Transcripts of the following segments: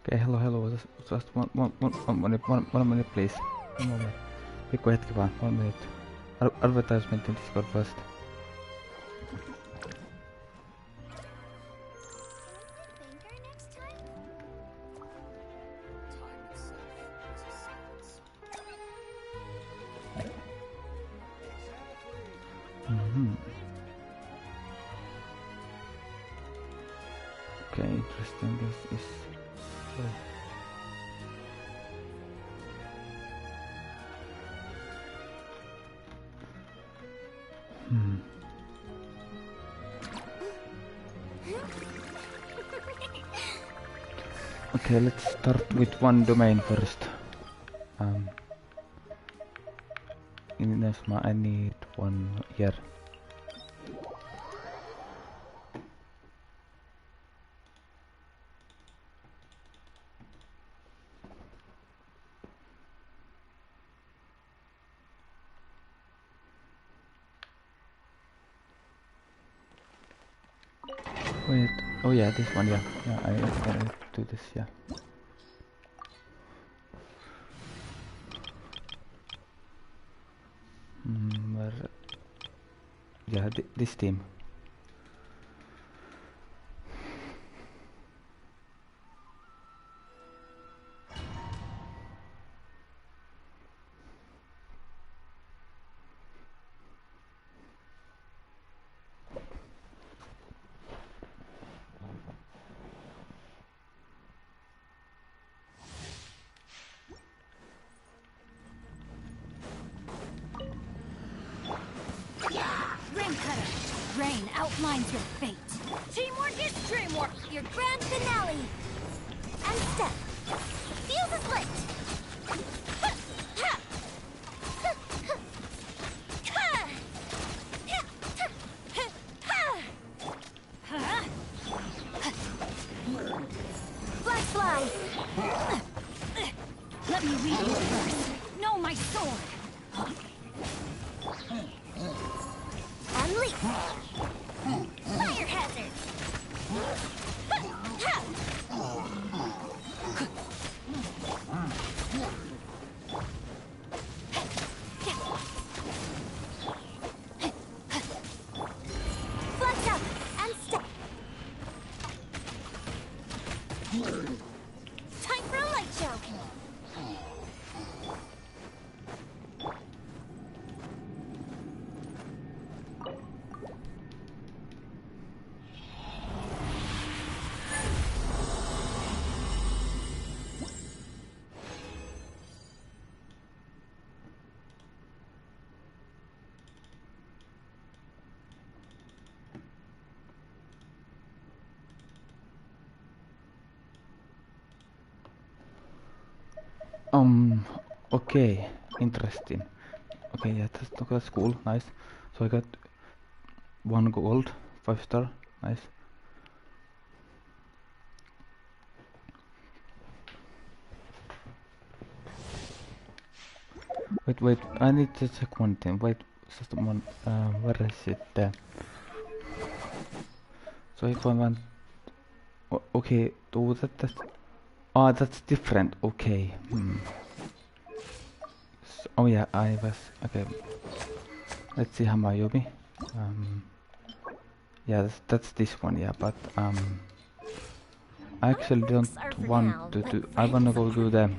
Okay, hello. Just one minute, please. One moment. Pikku hetki vaan, 1 minute. Advertisement in Discord first. Okay, interesting. This is so. Okay, let's start with one domain first. In Nesma, I need one here. Wait, oh yeah, this one, yeah, I do this, yeah. Yeah, this team. Rain outlines your fate. Teamwork is dreamwork. Your grand finale. And step. Feels a split. Flash fly. Let me read you first. Know my sword. And leap. Fire hazard. Flash up and step. Time for a light show. Okay, interesting. Okay, yeah, that's cool, nice. So I got 1 gold, 5 star, nice. Wait, I need to check one thing. Wait, just one, where is it? So if I want, okay, do that, ah, that's different, okay. So, oh yeah, I was, okay. Let's see Hamayobi. Yeah, that's this one, yeah, but I actually don't want to do, I wanna go do the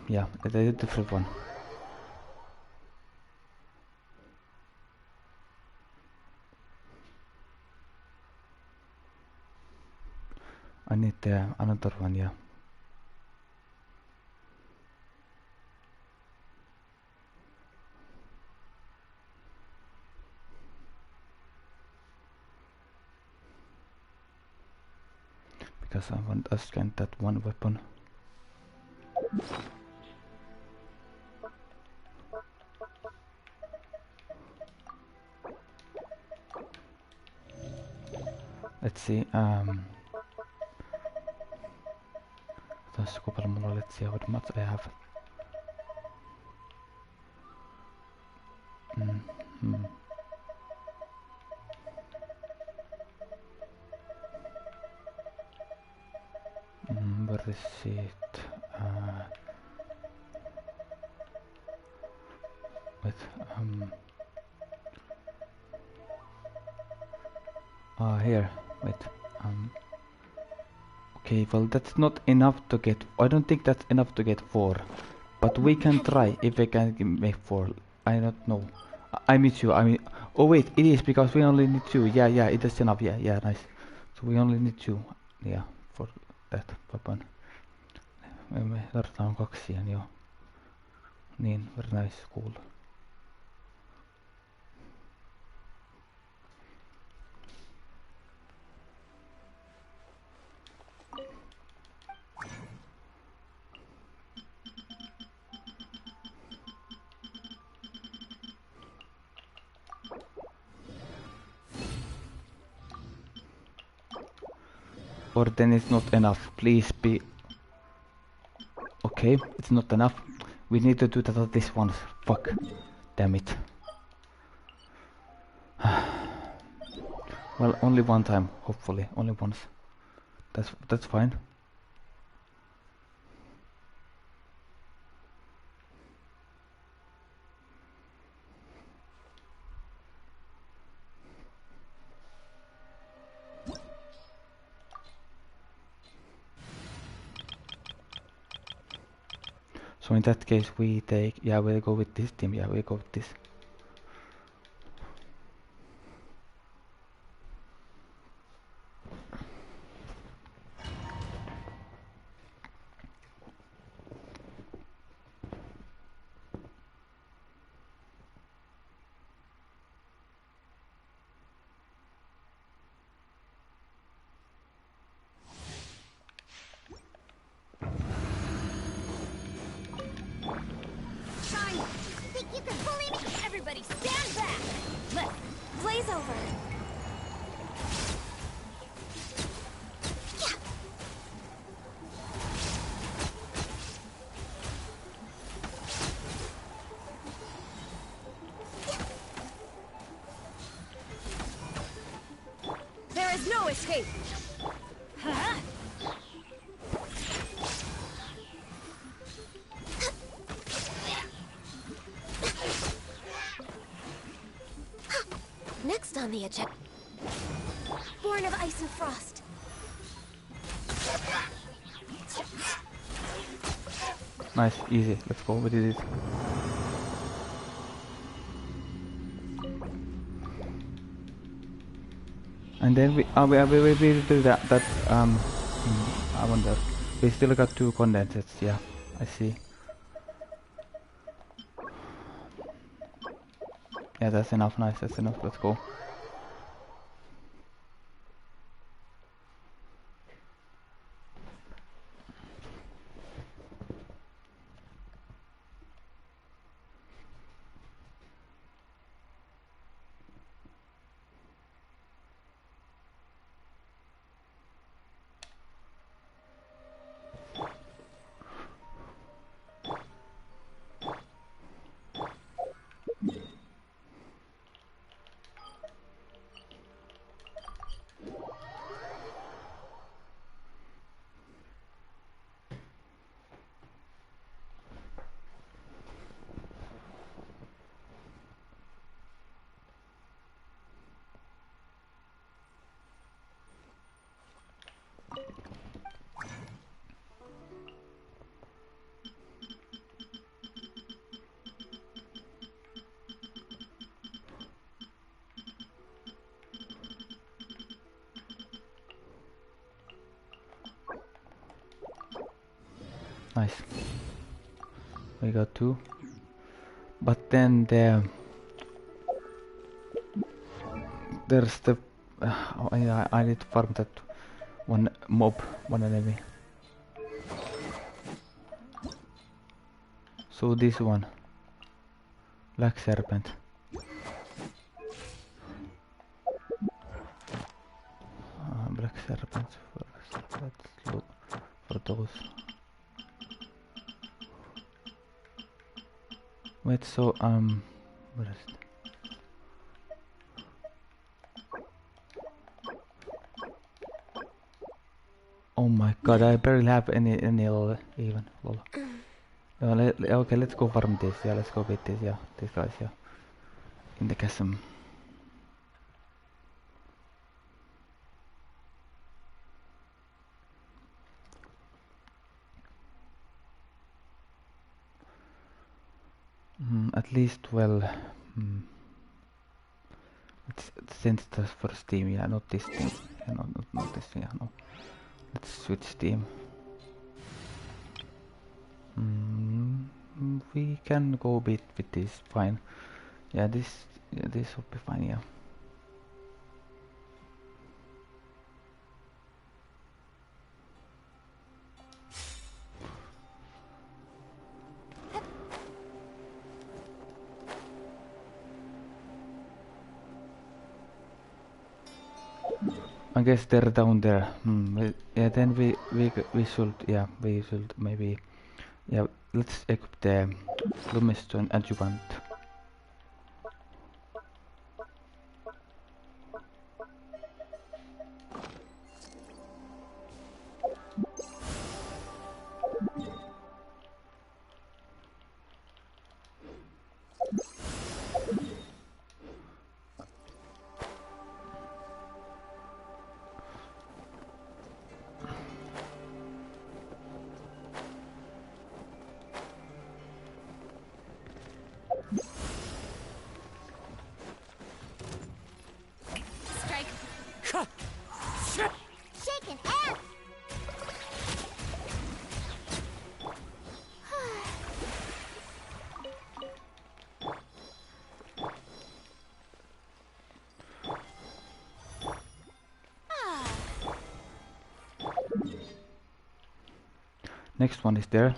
yeah, the different one. I need another one, yeah. Because I want to scan that one weapon. Let's see, let's see how much I have. is it? Wait, here, wait, okay, well that's not enough to get, I don't think that's enough to get 4, but we can try if we can make 4, I don't know, I miss you, I mean, oh wait, it is because we only need 2, yeah, it is enough, yeah, nice, so we only need 2, yeah, for that weapon, me tarvitaan 2 joo, niin, very nice, cool. Or then it's not enough, please be... Okay, it's not enough. We need to do that at this once. Fuck. Damn it. Well, only one time, hopefully. Only once. That's fine. So in that case we take, yeah, we'll go with this team, yeah, we'll go with this. No escape. Next on the agenda, born of ice and frost. Nice, easy. Let's go. We did it. And then we do that. I wonder. We still got 2 condensers. Yeah, I see. Yeah, that's enough. Nice, that's enough. Let's go. Nice. We got 2. But then there's the I need to farm that one mob, one enemy. So this one, Black Serpent. Black Serpent first. Let's look for those. Wait, so where is it? Oh my god, I barely have any lol even. Lol. Okay, let's go farm this. Yeah, let's go get this. Yeah, these guys. Yeah, in the chasm. At least 12. Let's send the first team. Yeah, not this team. Yeah, not this. Yeah, no. Let's switch team. We can go a bit with this. Fine. Yeah, this will be fine. Yeah. I guess they're down there. Yeah, then we should maybe let's equip the Lumistone adjuvant. Shaken F! Next one is there.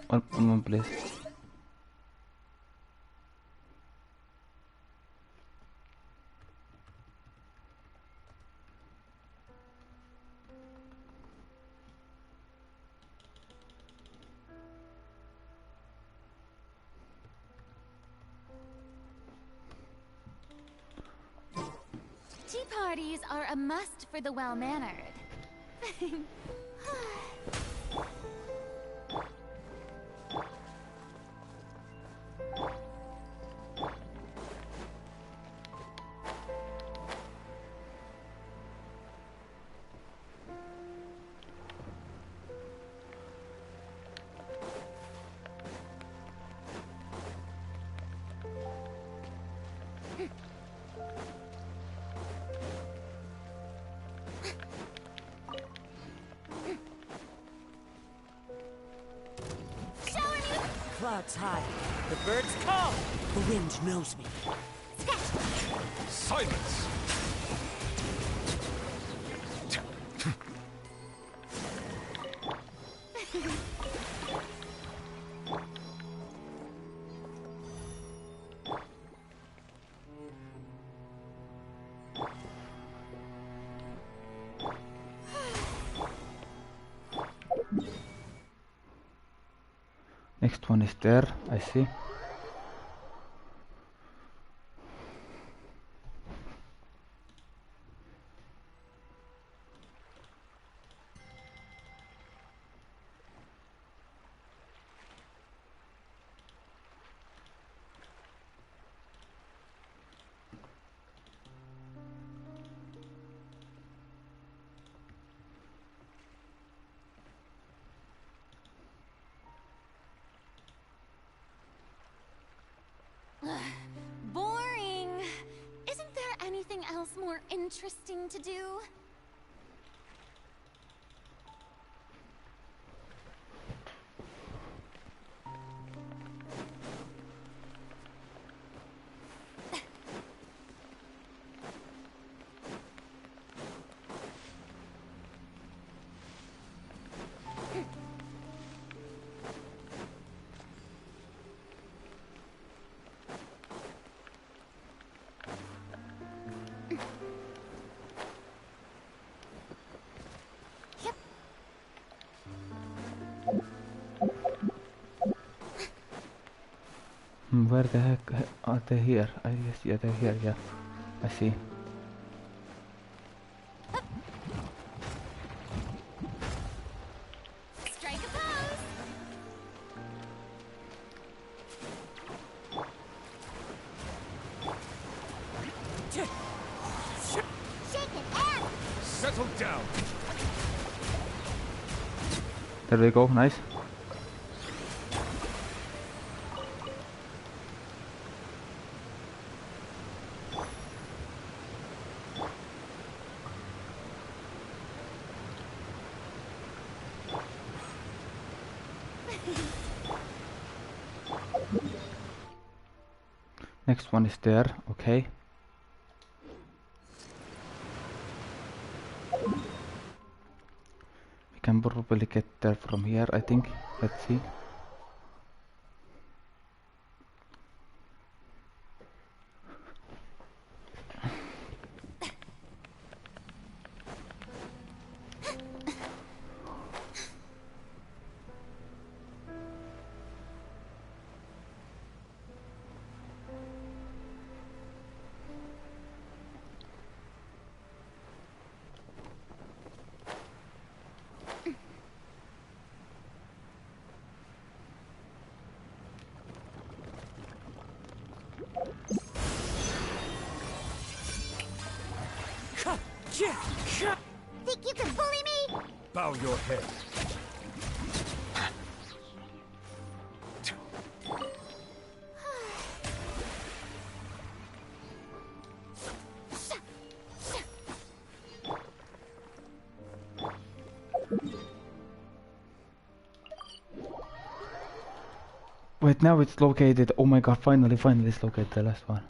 One please. Tea parties are a must for the well-mannered. Clouds high. The birds call. The wind knows me. Silence! Next one is there, I see. Boring. Isn't there anything else more interesting to do? Where the heck are they here? I guess, yeah, they're here, yeah. I see. Strike a pose. Shake it and Settle down. There we go, nice. Next one is there, okay. We can probably get there from here, I think. Let's see. think you can bully me? Bow your head. Wait, now it's located. Oh my god, finally it's located, the last one.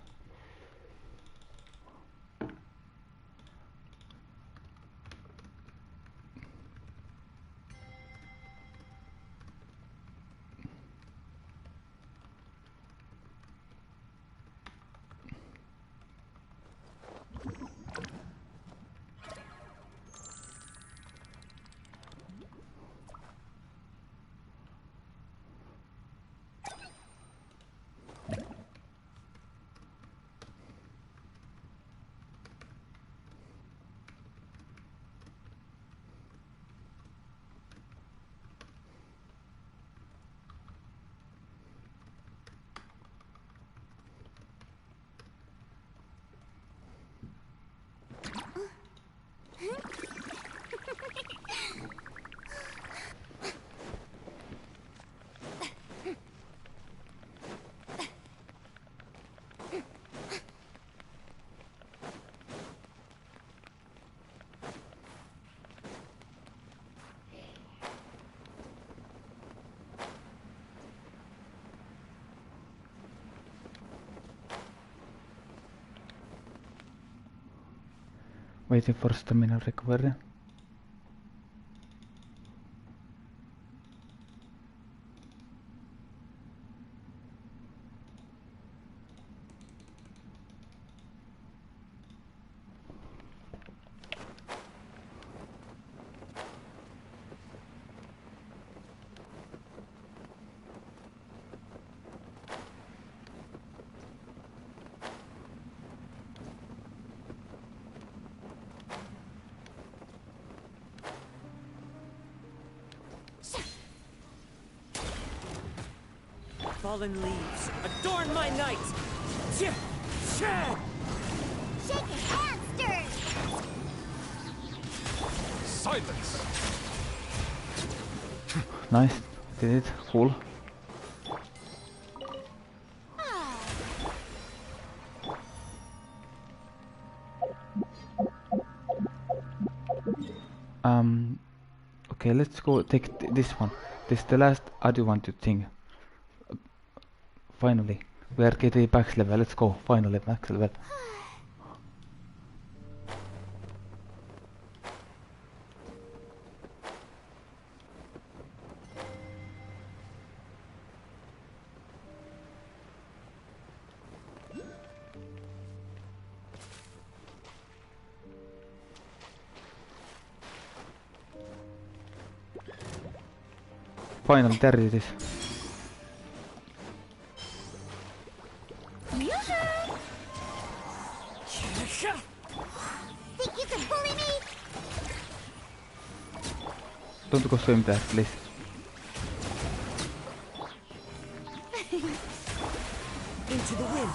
Waiting for stamina recovery. Fallen leaves, adorn my night! Shake it and stir! Silence! Nice, did it, cool. Okay, let's go take this one. This is the last adjuvanted thing. Finally, we are getting max level. Let's go. Finally, max level. Finally, there it is. don't go swim there, please. Into the wind.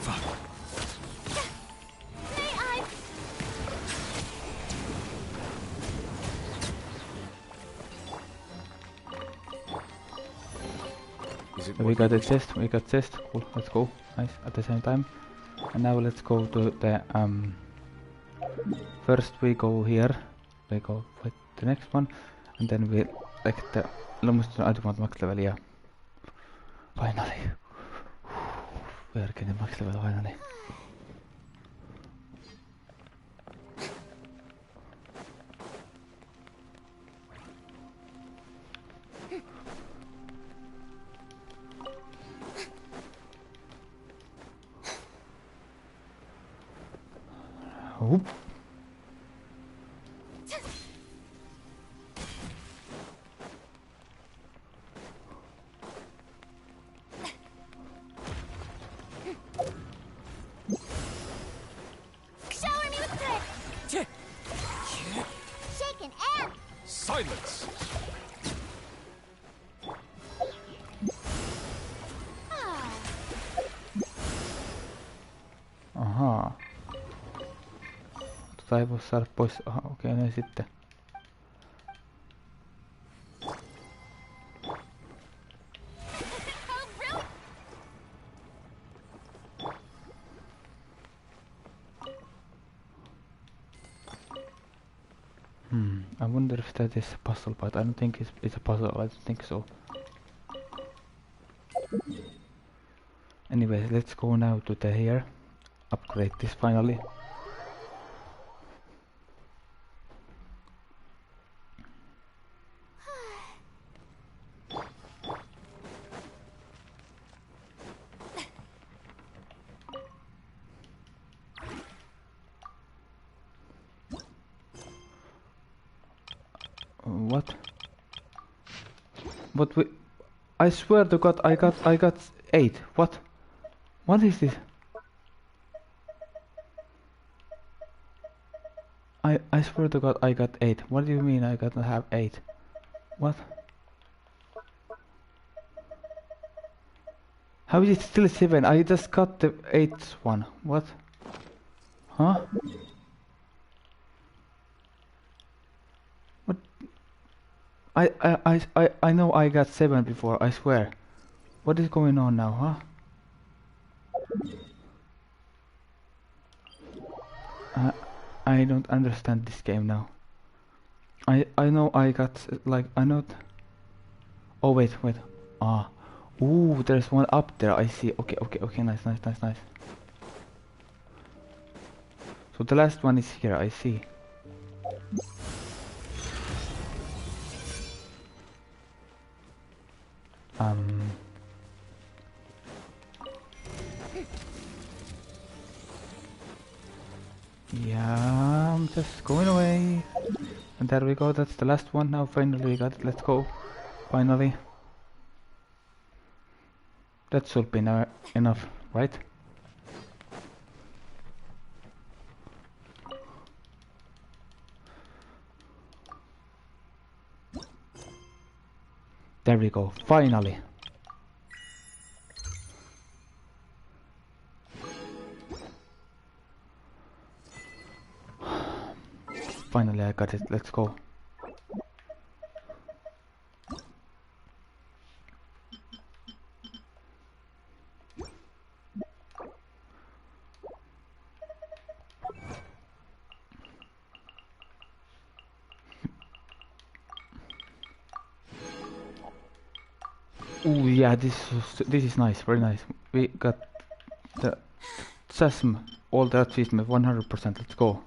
Fuck. May I? Is it So we what got you a chest, we got chest, cool, let's go, nice, at the same time. And now let's go to the, first we go here, we go with the next one, and then we, like the, almost ultimate max level, yeah. Finally. We are getting max level, finally. Whoop. Shower me with thread. Tch. Shake an amp. Silence! Ah. Ahaa. Tota ei voi saada pois. Aha, okei, niin sitten. How brilliant. I wonder if that is a puzzle, but I don't think it's a puzzle. I don't think so. Anyway, let's go now to the here. Upgrade this finally. What? What we? I swear to God, I got 8. What? What is this? I swear to God, I got 8. What do you mean I got to have 8? What? How is it still 7? I just got the 8th one. What? Huh? What? I know I got 7 before, I swear. What is going on now, huh? I don't understand this game now. I know I got like I know. Oh wait. Ah. Ooh, there's one up there. I see. Okay. Nice. So the last one is here. I see. Yeah, I'm just going away. And there we go, that's the last one now. Finally we got it, let's go. Finally. That should be enough, right? There we go, finally. Finally I got it, let's go. Oh yeah, this is nice, very nice. We got the chasm, all the achievement 100%, let's go.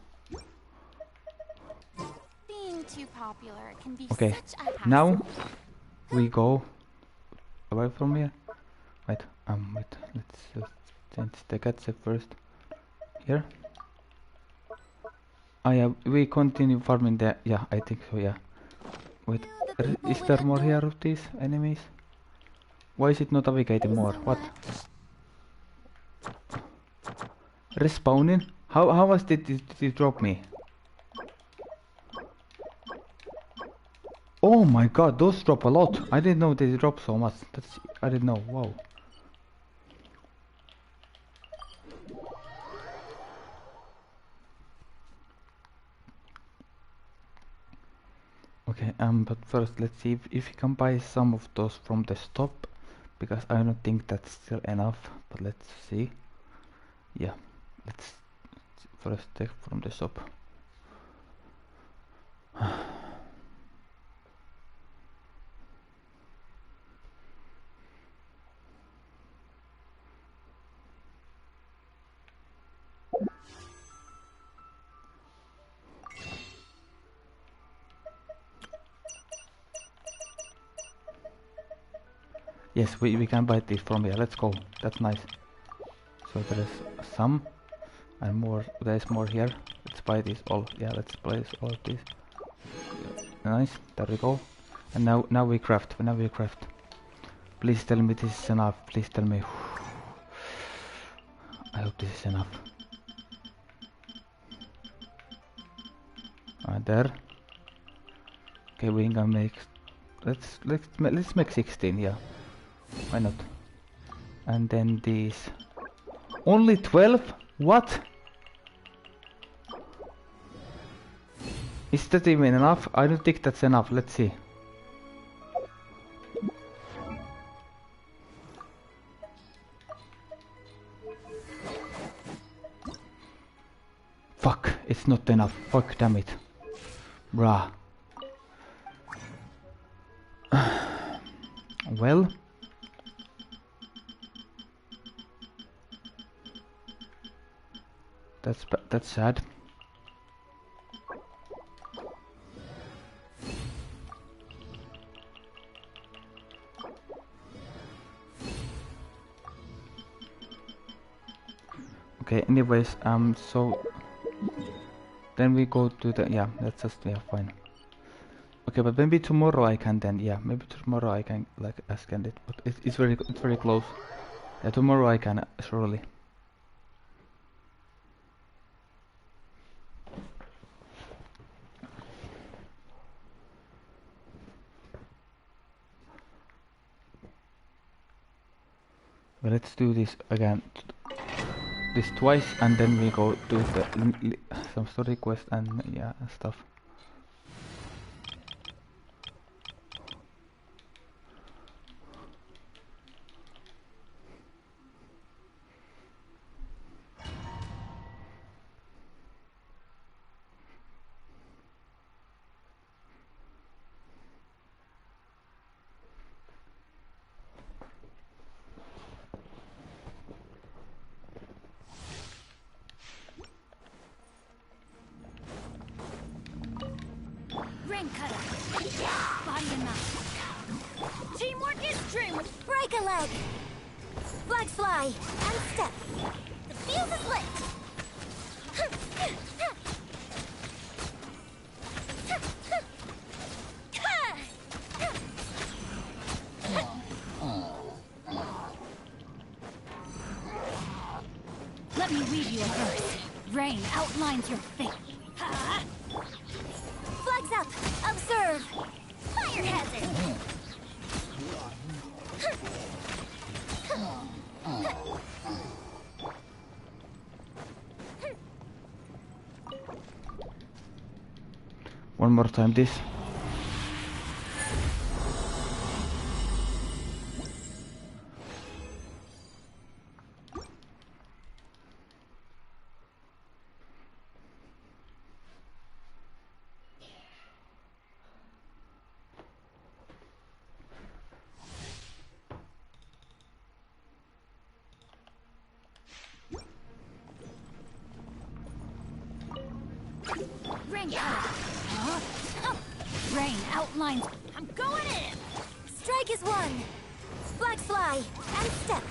Being too popular can be Okay, such a hassle. now we go away from here. Wait, let's just change the gadget first. Here. Oh yeah, we continue farming the, yeah, I think so, yeah. Wait, is there more here of these enemies? Why is it not navigating more? What? Respawning? How was did it drop me? Oh my god, those drop a lot. I didn't know they drop so much. I didn't know. Wow. Okay, but first let's see if we can buy some of those from the shop, because I don't think that's still enough, but let's see. Yeah, let's first take from the shop. Yes, we can buy this from here. Let's go. That's nice. So there is some and more. There's more here. Let's buy this all. Yeah, let's place all of this. Nice. There we go. And now we craft. Now we craft. Please tell me this is enough. Please tell me. I hope this is enough. There. Okay, we can make. Let's make 16. Yeah. Why not? And then these. Only 12? What? Is that even enough? I don't think that's enough. Let's see. Fuck, it's not enough. Fuck, damn it. Bruh. Well. That's sad. Okay, anyways, so then we go to the, yeah, that's just, yeah, fine. Okay, but maybe tomorrow I can then, yeah, maybe tomorrow I can like scan it, but it's very close. Yeah, tomorrow I can surely. Well, let's do this again, this twice, and then we go do the some story quest and yeah, stuff. Ring cutter. Body and mouth. Teamwork is dreamwork. Break a leg. Flags fly. And step. The fuse is lit. Let me read you a verse. Rain outlines your fate. Flags up! Observe! Fire hazard! One more time this. Rain cutter. Rain outlines. I'm going in. Strike is one. Flags fly and step.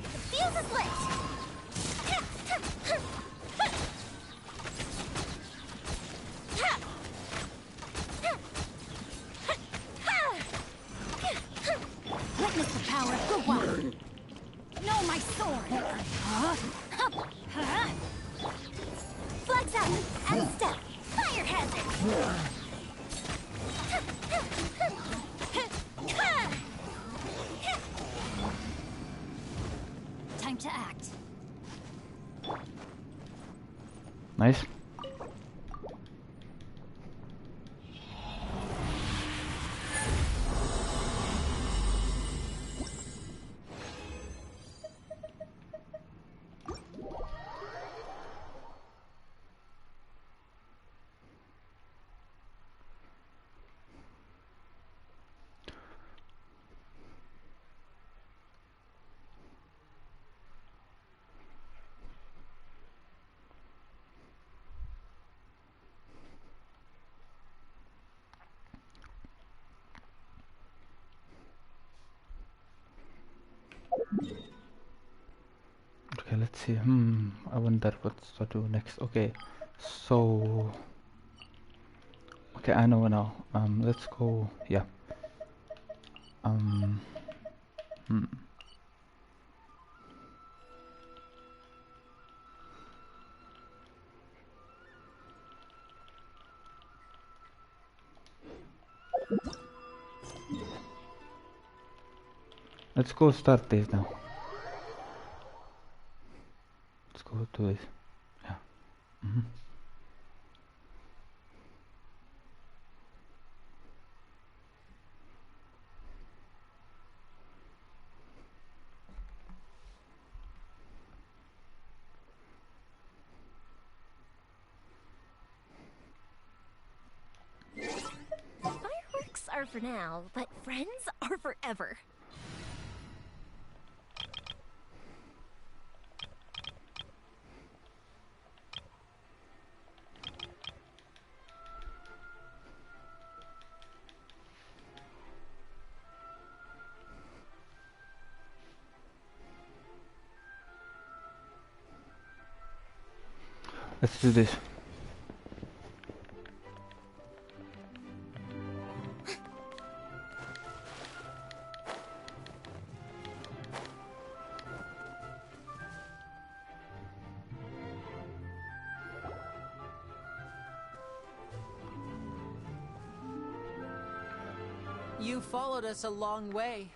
The fuse is lit. Witness the power of the one. Know my sword. Flags up and step. Fire hazard. Nice. Okay, let's see. I wonder what to do next. Okay, so okay, I know now. Let's go. Yeah. Hmm. Let's go start this now. Let's go to it. Yeah. Fireworks are for now, but friends are forever. Let's do this. You followed us a long way.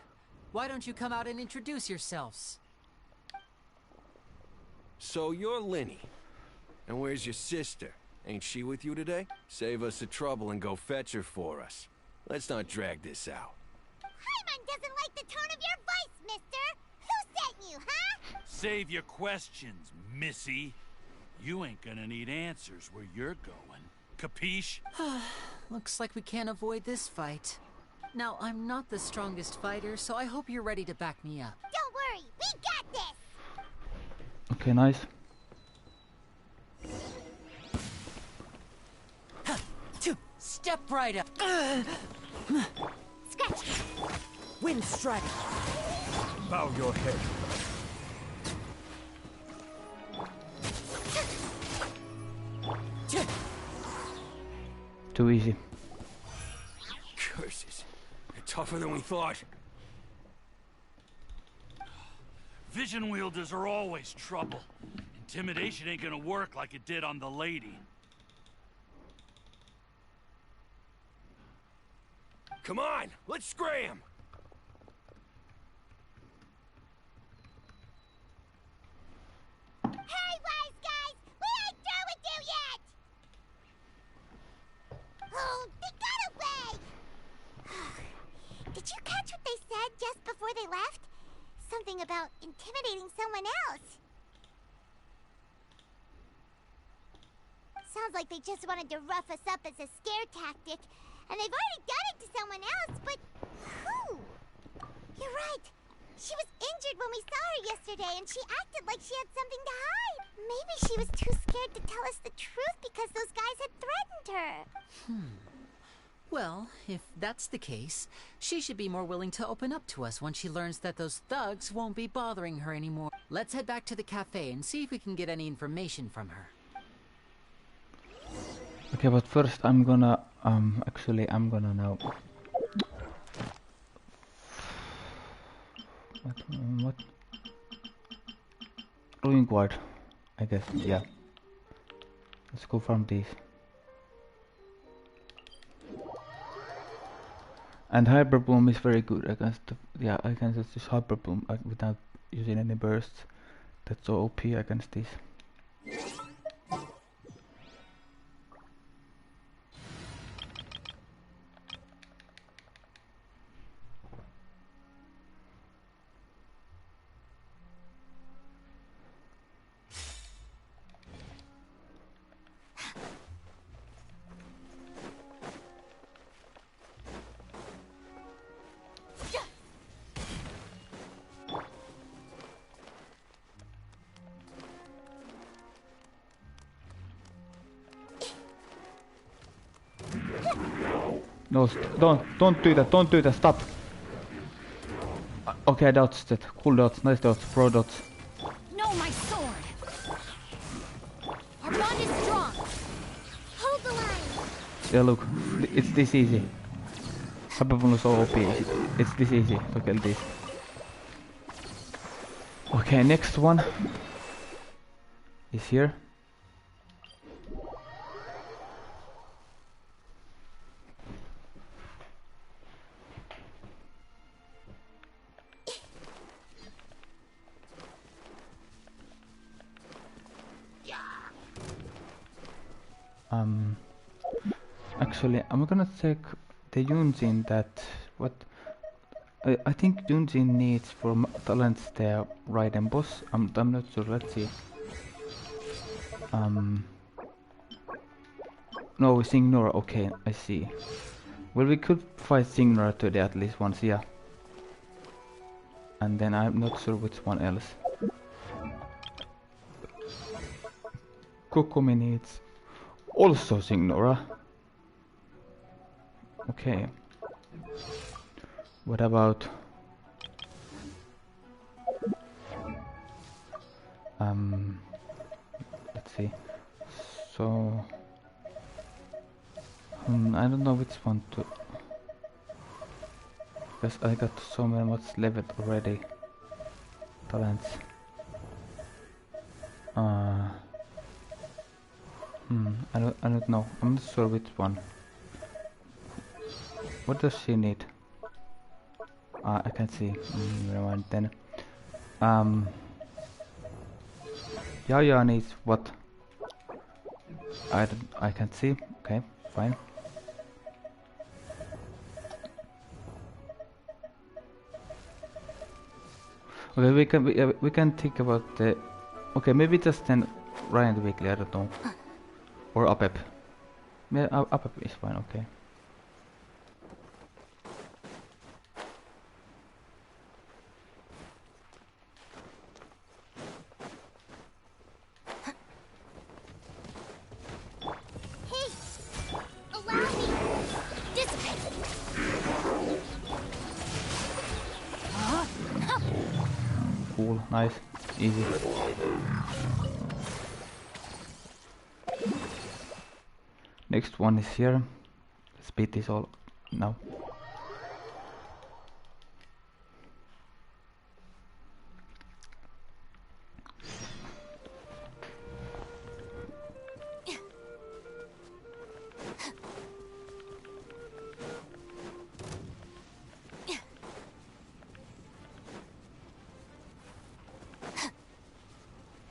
Why don't you come out and introduce yourselves? So you're Lenny. And where's your sister? Ain't she with you today? Save us the trouble and go fetch her for us. Let's not drag this out. Hyman doesn't like the tone of your voice, mister! Who sent you, huh? Save your questions, missy. You ain't gonna need answers where you're going. Capiche? Looks like we can't avoid this fight. Now, I'm not the strongest fighter, so I hope you're ready to back me up. Don't worry, we got this! Okay, nice. Step right up. Scratch! Wind strike. Bow your head. Too easy. Curses. They're tougher than we thought. Vision wielders are always trouble. Intimidation ain't gonna work like it did on the lady. Come on, let's scram! Hey, wise guys! We ain't through with you yet! Oh, they got away! Did you catch what they said just before they left? Something about intimidating someone else. Sounds like they just wanted to rough us up as a scare tactic. And they've already done it to someone else, but who? You're right. She was injured when we saw her yesterday, and she acted like she had something to hide. Maybe she was too scared to tell us the truth because those guys had threatened her. Well, if that's the case, she should be more willing to open up to us once she learns that those thugs won't be bothering her anymore. Let's head back to the cafe and see if we can get any information from her. Okay, but first I'm gonna actually I'm gonna now what ruin guard, I guess. Yeah, let's go farm these. And hyper bloom is very good against yeah, I can just use hyper bloom without using any bursts. That's so OP against this. No, don't do that, don't do that, stop. Okay, I dodged it. Cool dots, nice dots, pro dots. No, my sword. Our bond is strong. Hold the line. Yeah, look, it's this easy. Hyperphone is so OP, it's this easy to kill this. Okay, next one is here. Actually, I'm gonna check the Yunjin that what I think Yunjin needs for talents there right and boss. I'm not sure. Let's see. No, Signora. Okay, I see. Well, we could fight Signora today at least once, yeah. And then I'm not sure which one else. Kokumi needs also Signora. Okay. What about let's see. So I don't know which one to, because I got so many much leveled already. Talents. I don't know. I'm not sure which one. What does she need? I can't see. Never mind then. Yaya needs what? I can't see. Okay, fine. Okay, we can think about the. Okay, maybe just then Ryan weekly. I don't know. Or Apep. Yeah, Apep is fine. Okay. Cool, nice, easy. Next one is here. Speed this all now.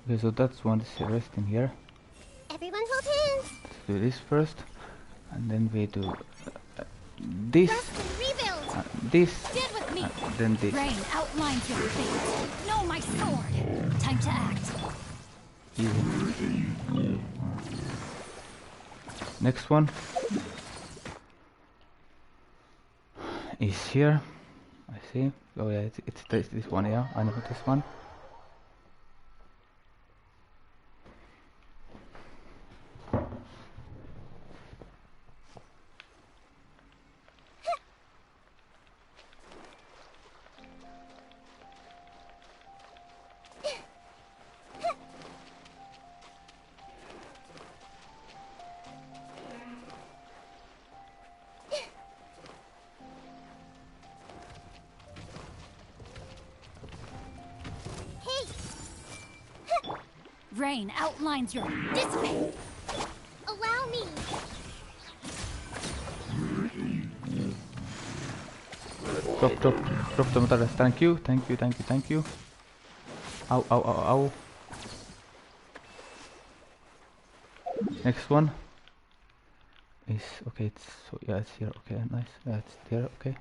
Okay, so that's one is resting here. Everyone hold hands. Let's do this first, and then we do this, this, then this. Rain outlines your fate. No, my sword. Time to act. Easy. Next one is here. I see. Oh yeah, it's this one. Yeah, I know this one. Rain outlines your dissipate. Allow me. Drop the materials. Thank you, thank you, thank you, thank you. Ow, ow, ow, ow. Next one is okay. It's so yeah, it's here. Okay, nice. Yeah, it's there. Okay.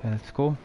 Let's go.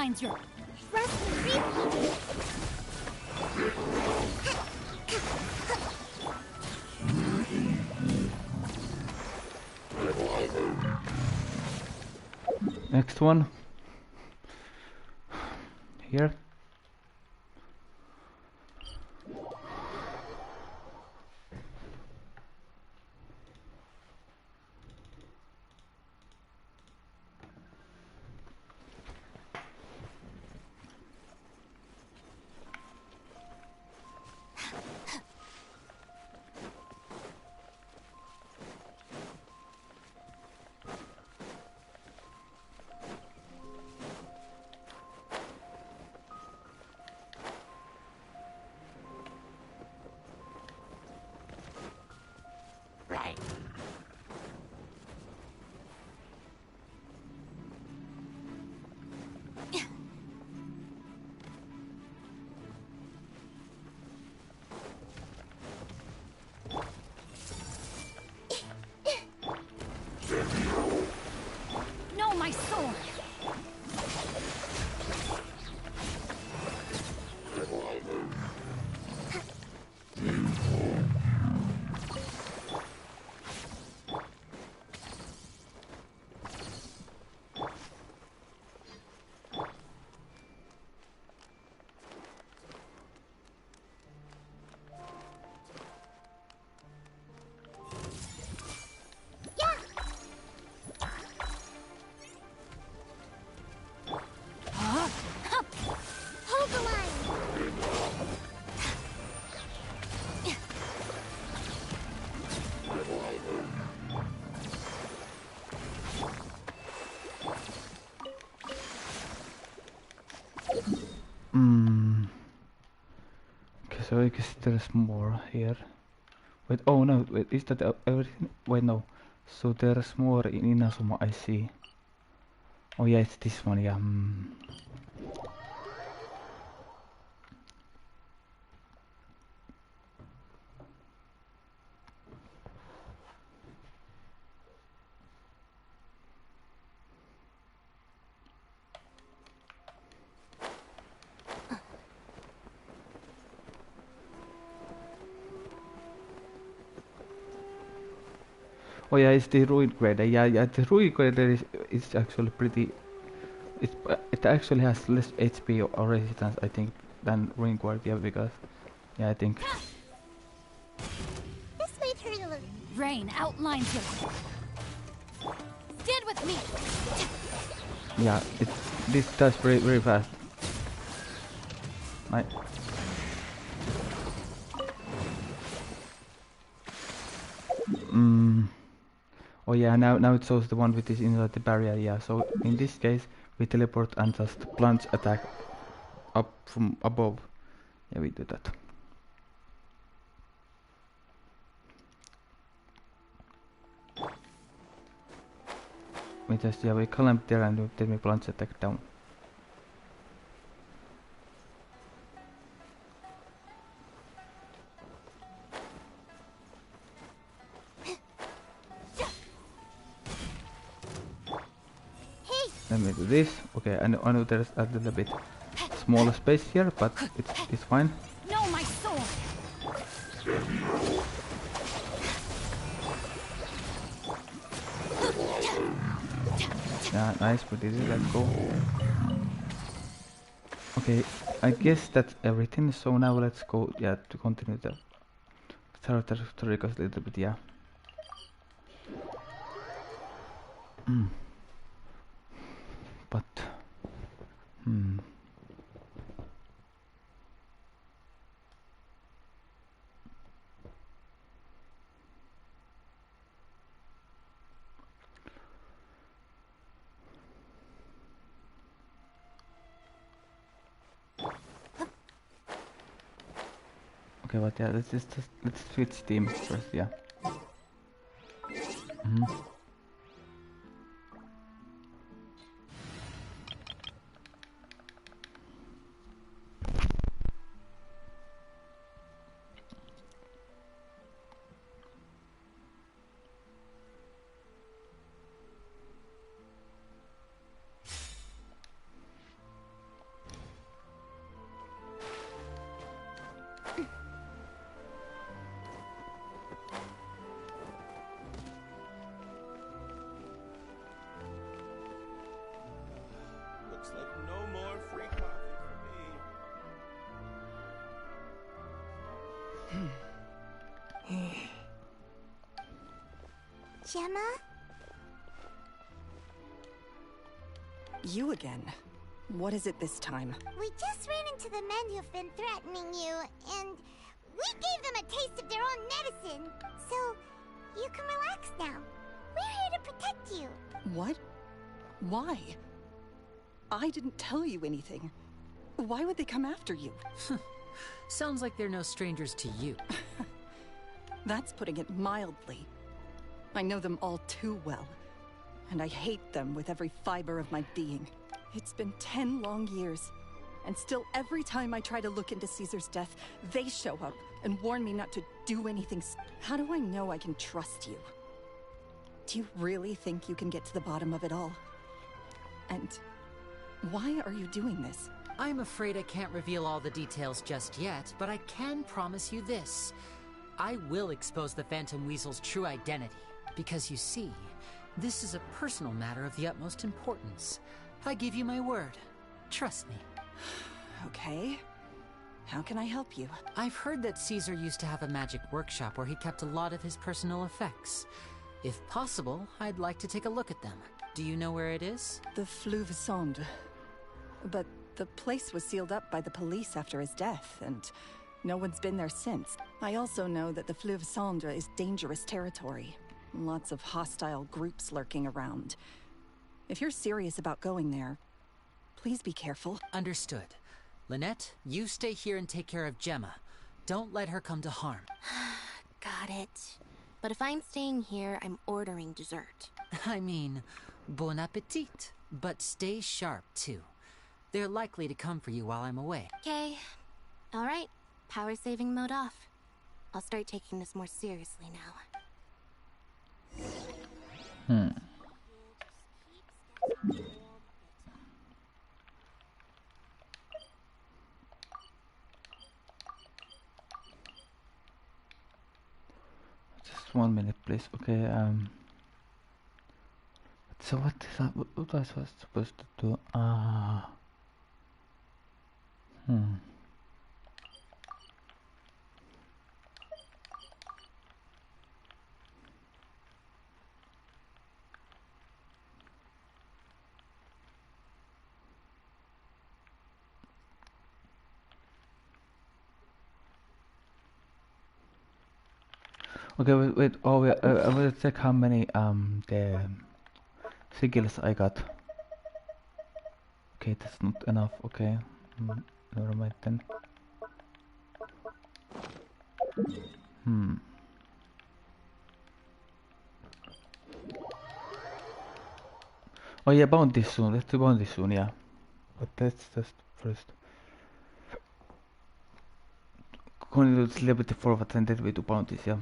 outlines your... Rusty repeat. Next one. Here. No, my sword! Hold the line. Okay, so I guess there's more here. Wait, oh no, wait, is that everything? Wait, no. So there's more in Inazuma, I see. Oh yeah, it's this one, yeah. Oh yeah, it's the ruin grader. Yeah, the ruin grader is actually pretty. It actually has less HP or resistance, I think, than ruin grader. Yeah, because I think. This might hurt a little. Rain outlines your... Stand with me! Yeah, this does very fast. Right. Oh yeah, now it shows the one which is inside the barrier. Yeah, so in this case we teleport and just plunge attack up from above. Yeah, we do that. We climb there and then we plunge attack down. Let me do this. Okay, I know there's a little bit smaller space here, but it's fine. No, my sword! Yeah, nice, we did it, let's go. Okay, I guess that's everything, so now let's go, yeah, to continue the character story a little bit, yeah. But, okay, but yeah, let's switch teams first, yeah. Gemma? You again. What is it this time? We just ran into the men who've been threatening you, and we gave them a taste of their own medicine. So, you can relax now. We're here to protect you. What? Why? I didn't tell you anything. Why would they come after you? Sounds like they're no strangers to you. That's putting it mildly. I know them all too well, and I hate them with every fiber of my being. It's been 10 long years, and still every time I try to look into Caesar's death, they show up and warn me not to do anything. How do I know I can trust you? Do you really think you can get to the bottom of it all? And why are you doing this? I'm afraid I can't reveal all the details just yet, but I can promise you this. I will expose the Phantom Weasel's true identity, because you see, this is a personal matter of the utmost importance. I give you my word. Trust me. Okay. How can I help you? I've heard that Caesar used to have a magic workshop where he kept a lot of his personal effects. If possible, I'd like to take a look at them. Do you know where it is? The Fleuve Sonde. But the place was sealed up by the police after his death, and no one's been there since. I also know that the Fleuve Sonde is dangerous territory. Lots of hostile groups lurking around. If you're serious about going there, please be careful. Understood. Lynette, you stay here and take care of Gemma. Don't let her come to harm. Got it. But if I'm staying here, I'm ordering dessert. I mean, bon appetit. But stay sharp, too. They're likely to come for you while I'm away. Okay. Alright. Power saving mode off. I'll start taking this more seriously now. Just 1 minute, please. Okay. So what is that? What was I supposed to do? Okay, wait. Oh, yeah, I will check how many the sigils I got. Okay, that's not enough. Okay, never mind then. Oh yeah, bounties soon. Let's do bounties soon. Yeah, but let's just first continue to celebrity forward and then we do bounties. Yeah.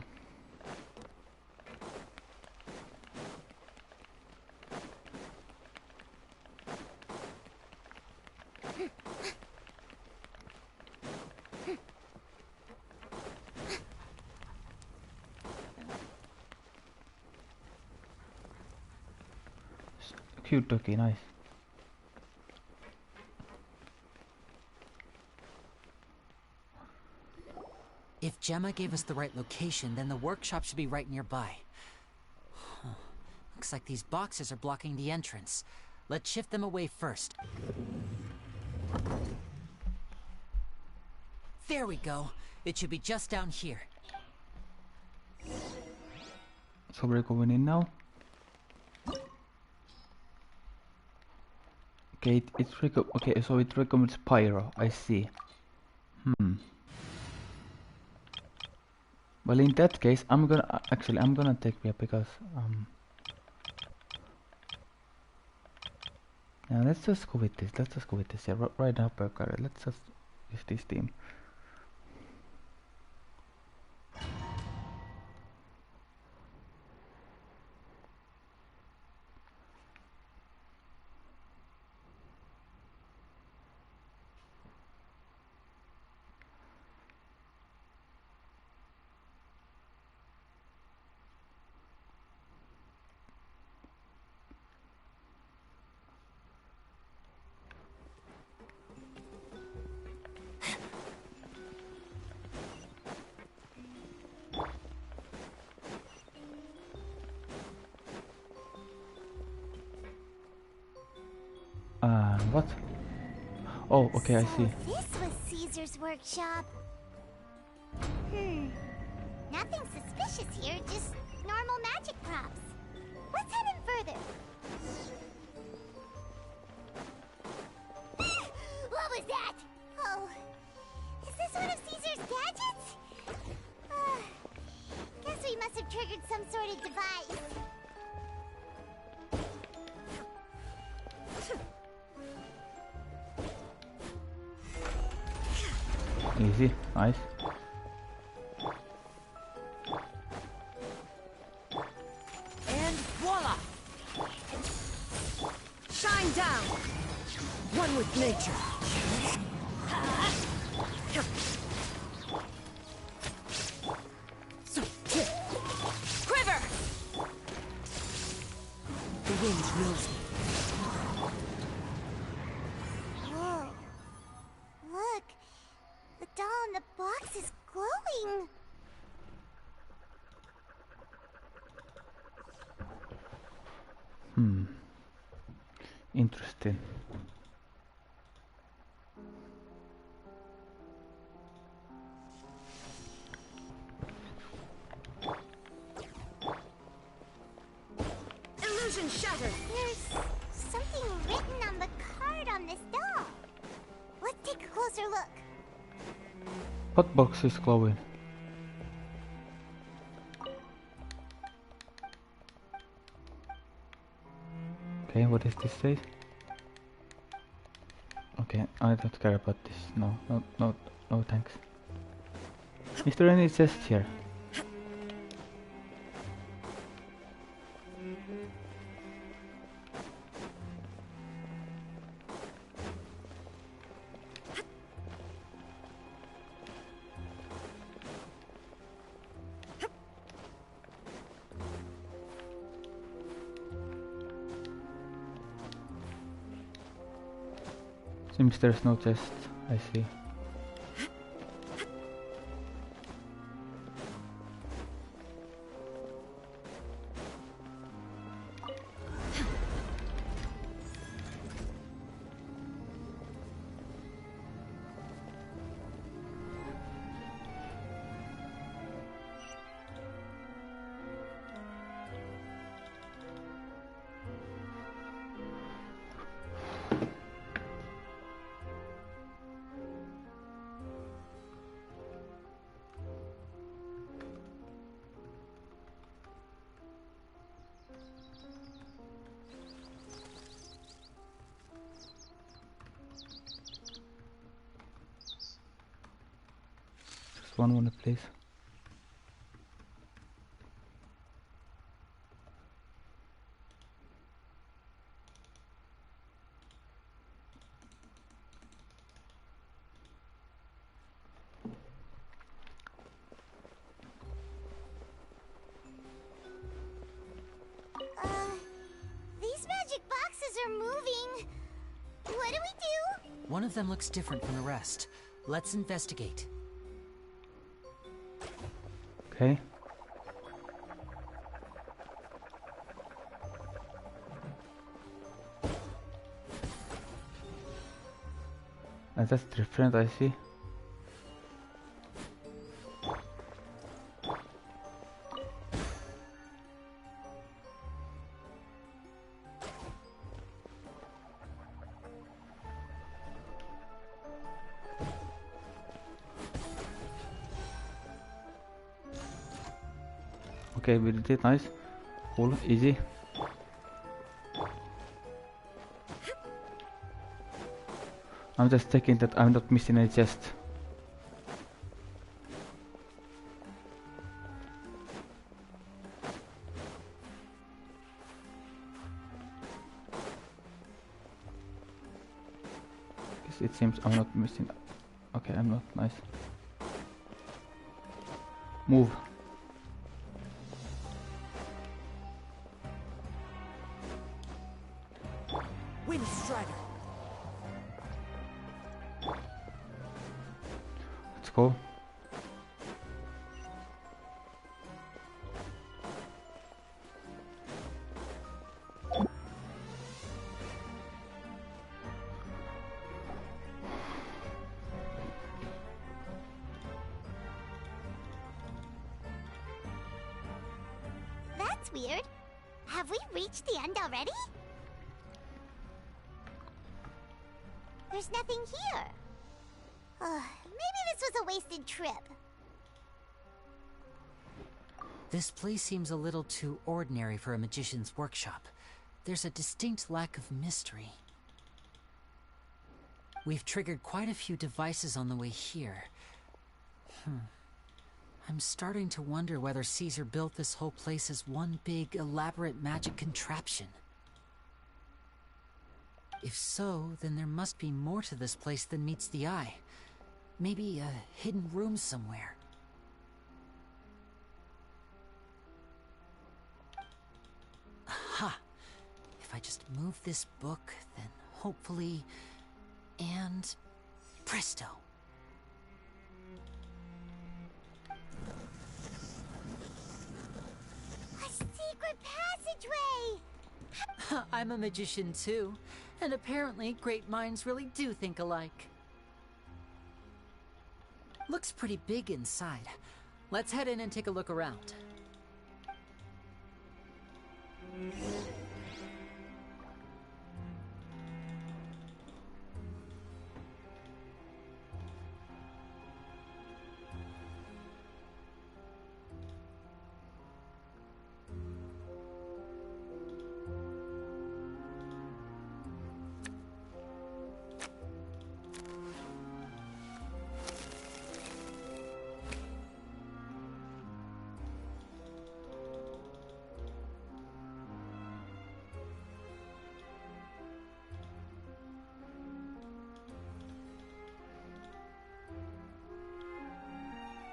Cute ducky, nice. If Gemma gave us the right location, then the workshop should be right nearby. Looks like these boxes are blocking the entrance. Let's shift them away first. There we go. It should be just down here. So we're going in now. Okay, okay, so it recommends pyro. I see. Well, in that case, I'm gonna take yeah, because yeah, let's just go with this. Let's just go with this. Yeah, right now, per car. Let's just use this team. What? Oh, okay, I see. So this was Caesar's workshop. Nothing suspicious here, just normal magic props. Let's head in further. What was that? Oh, is this one of Caesar's gadgets? Guess we must have triggered some sort of device. Easy, nice. And voila! Shine down! One with nature. Quiver! The wind knows me. Whoa. Look. The doll in the box is glowing. Interesting. Illusion shattered! There's something written on the card on this doll. Let's take a closer look. What box is glowing? Okay, what does this say? Okay, I don't care about this. No, thanks. Is there any chest here? Seems there's no chest, I see. One minute, please. These magic boxes are moving. What do we do? One of them looks different from the rest. Let's investigate. Okay. That's different, I see. Okay, we did it, nice. Cool, easy. I'm just checking that I'm not missing any chest. It seems I'm not missing. Okay, I'm not, nice. Move. Windstrider. Let's go. That's weird. Have we reached the end already? There's nothing here. Maybe this was a wasted trip. This place seems a little too ordinary for a magician's workshop. There's a distinct lack of mystery. We've triggered quite a few devices on the way here. I'm starting to wonder whether Caesar built this whole place as one big, elaborate magic contraption. If so, then there must be more to this place than meets the eye. Maybe a hidden room somewhere. Aha! If I just move this book, then hopefully... and... presto! A secret passageway! I'm a magician too, and apparently great minds really do think alike. Looks pretty big inside. Let's head in and take a look around.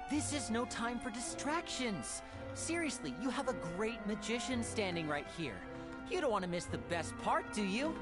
This is no time for distractions. Seriously, you have a great magician standing right here. You don't want to miss the best part, do you?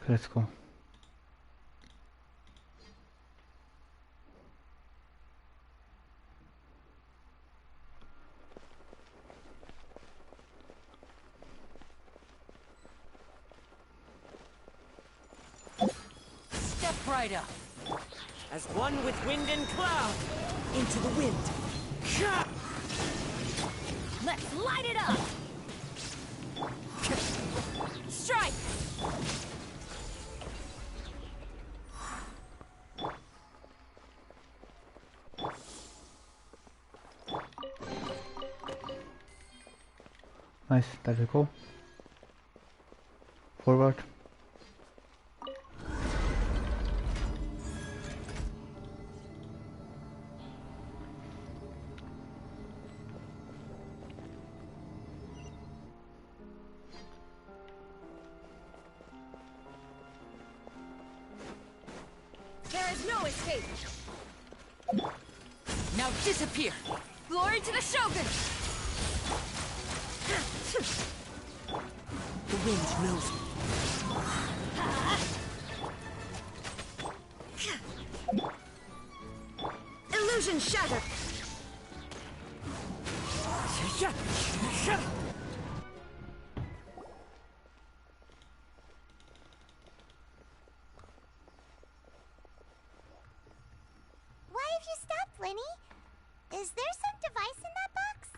Let's go. right up. As one with wind and cloud. Into the wind. Let's light it up! Strike! Nice, there we go. Forward. There is no escape! Now disappear! Glory to the Shogun! The wind knows me. Illusion shattered! Why have you stopped, Lenny? Is there some device in that box?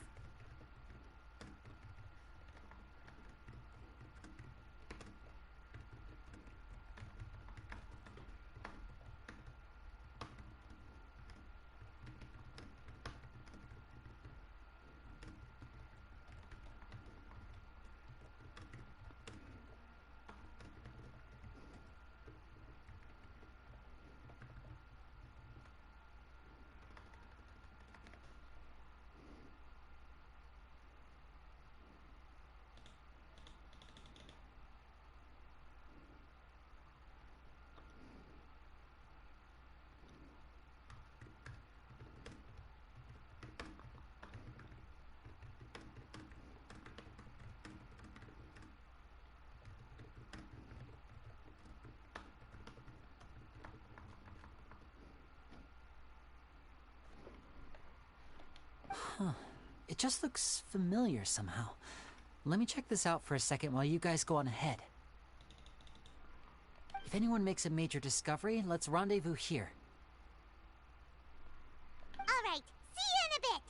It just looks familiar somehow. Let me check this out for a second while you guys go on ahead. If anyone makes a major discovery, let's rendezvous here. All right, see you in a bit.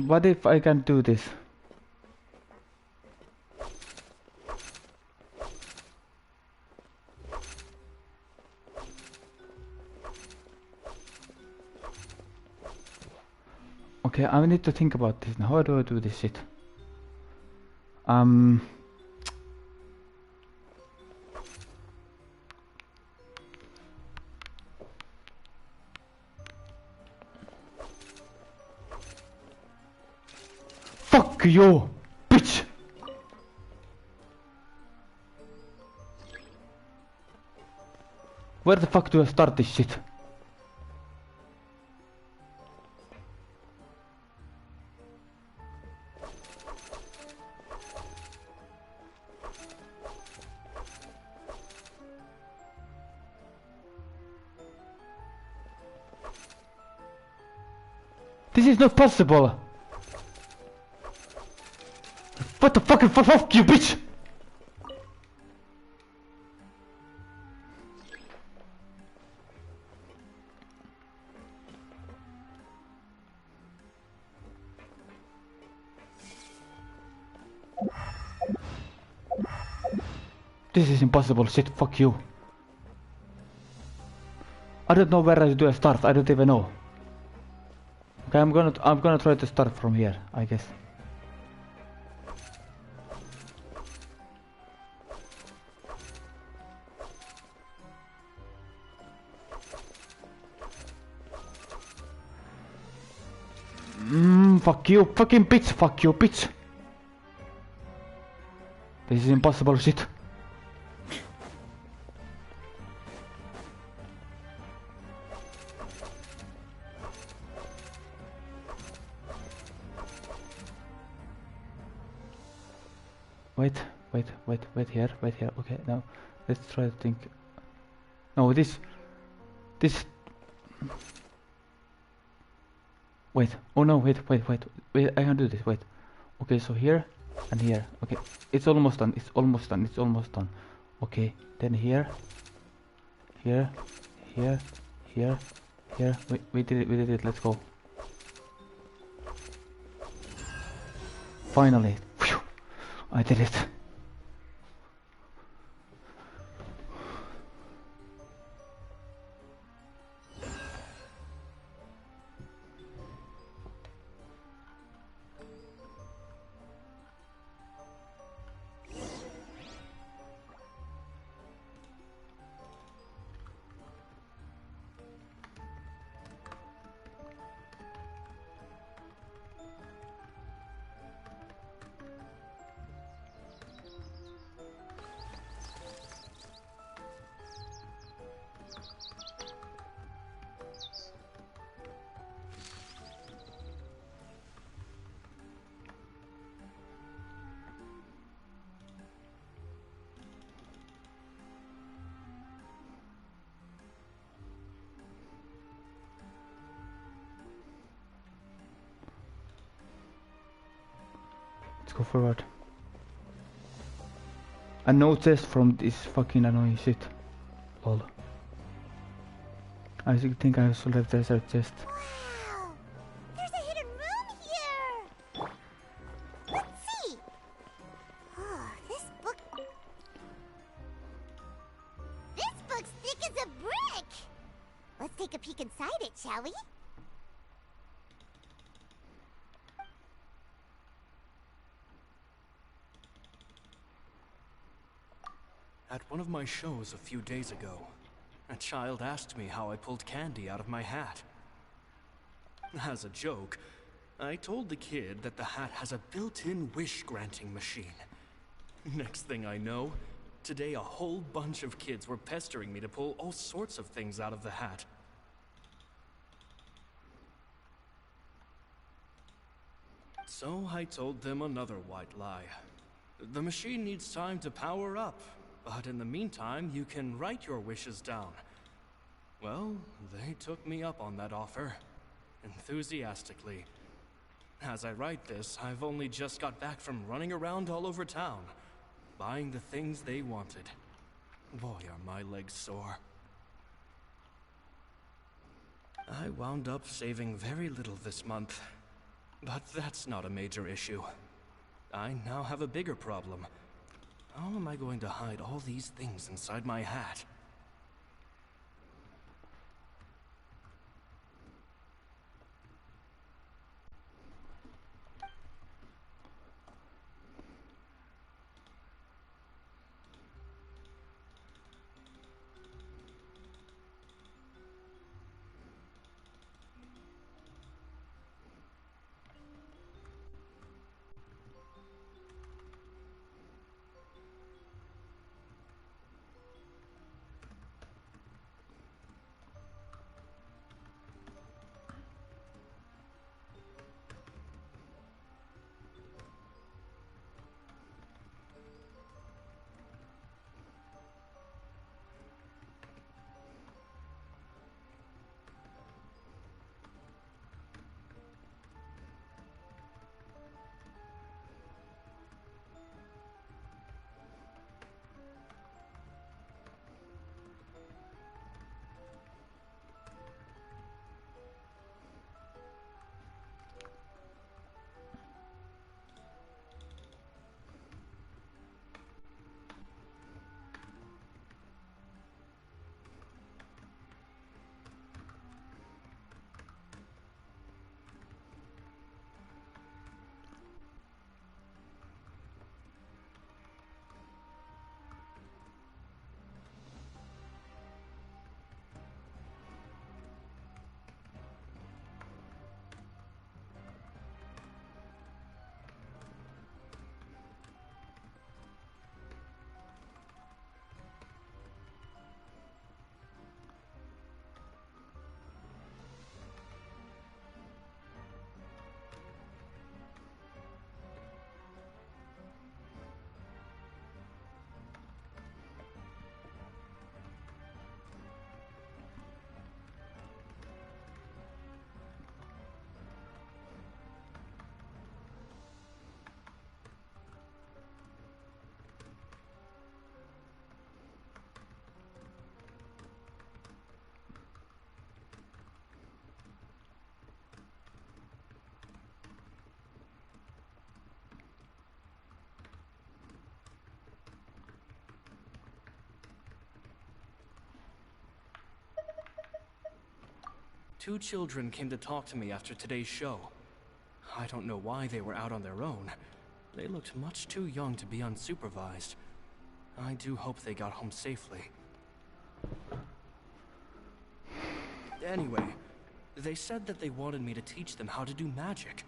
What if I can do this? Okay, I need to think about this now. How do I do this shit? Fuck you, bitch! Where the fuck do I start this shit? This is not possible! What the fuck? Fuck you, bitch! This is impossible shit, fuck you. I don't know where do I start, I don't even know. Okay, I'm gonna try to start from here, I guess. Fuck you, fucking bitch, fuck you, bitch. This is impossible shit. Wait here, okay, now let's try to think. No, this. Wait, oh no, wait, I can do this, wait. Okay, so here and here, okay, it's almost done. Okay, then here, we did it, let's go. Finally, phew, I did it. Go forward. A no test from this fucking annoying shit. Lol. I think I should have this chest. Wow! There's a hidden room here! Let's see! Oh, this book's thick as a brick! Let's take a peek inside it, shall we? At one of my shows a few days ago, a child asked me how I pulled candy out of my hat. As a joke, I told the kid that the hat has a built-in wish-granting machine. Next thing I know, today a whole bunch of kids were pestering me to pull all sorts of things out of the hat. So I told them another white lie. The machine needs time to power up. But in the meantime, you can write your wishes down. Well, they took me up on that offer, enthusiastically. As I write this, I've only just got back from running around all over town, buying the things they wanted. Boy, are my legs sore. I wound up saving very little this month, but that's not a major issue. I now have a bigger problem. How am I going to hide all these things inside my hat? 2 children came to talk to me after today's show. I don't know why they were out on their own. They looked much too young to be unsupervised. I do hope they got home safely. Anyway, they said that they wanted me to teach them how to do magic.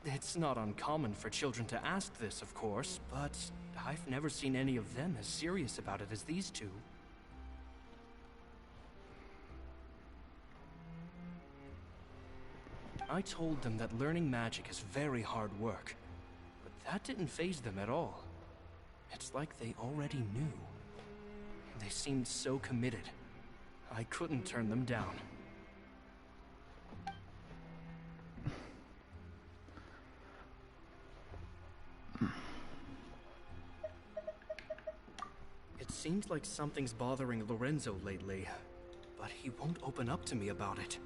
It's not uncommon for children to ask this, of course, but I've never seen any of them as serious about it as these 2. I told them that learning magic is very hard work, but that didn't faze them at all. It's like they already knew. They seemed so committed. I couldn't turn them down. It seems like something's bothering Lorenzo lately, but he won't open up to me about it.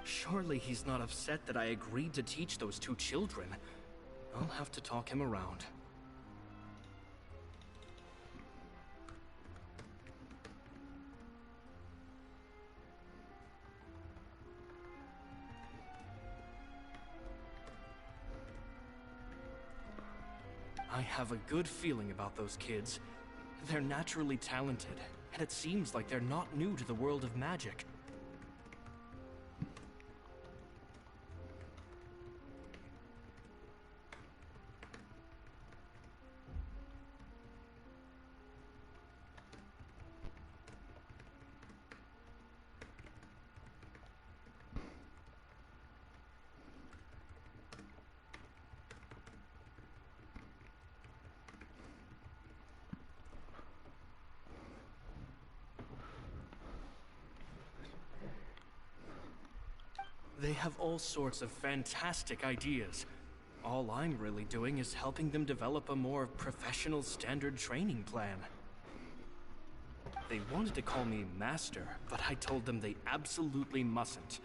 Surely he's not upset that I agreed to teach those 2 children. I'll have to talk him around. I have a good feeling about those kids. They're naturally talented, and it seems like they're not new to the world of magic. They have all sorts of fantastic ideas. All I'm really doing is helping them develop a more professional standard training plan. They wanted to call me Master, but I told them they absolutely mustn't.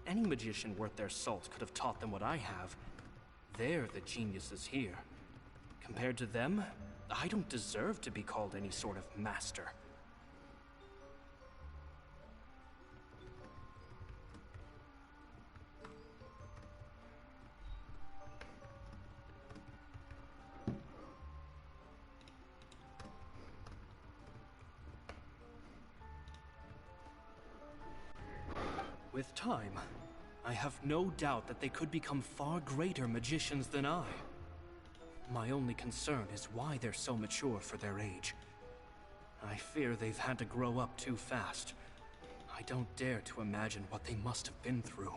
Any magician worth their salt could have taught them what I have. They're the geniuses here. Compared to them, I don't deserve to be called any sort of master. With time, I have no doubt that they could become far greater magicians than I. My only concern is why they're so mature for their age. I fear they've had to grow up too fast. I don't dare to imagine what they must have been through.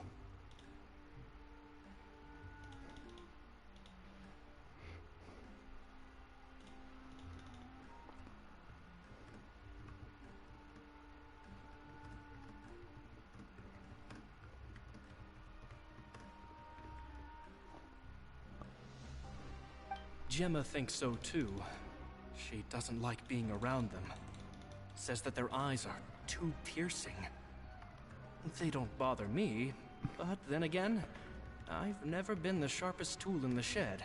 Gemma thinks so too. She doesn't like being around them. Says that their eyes are too piercing. They don't bother me, but then again, I've never been the sharpest tool in the shed.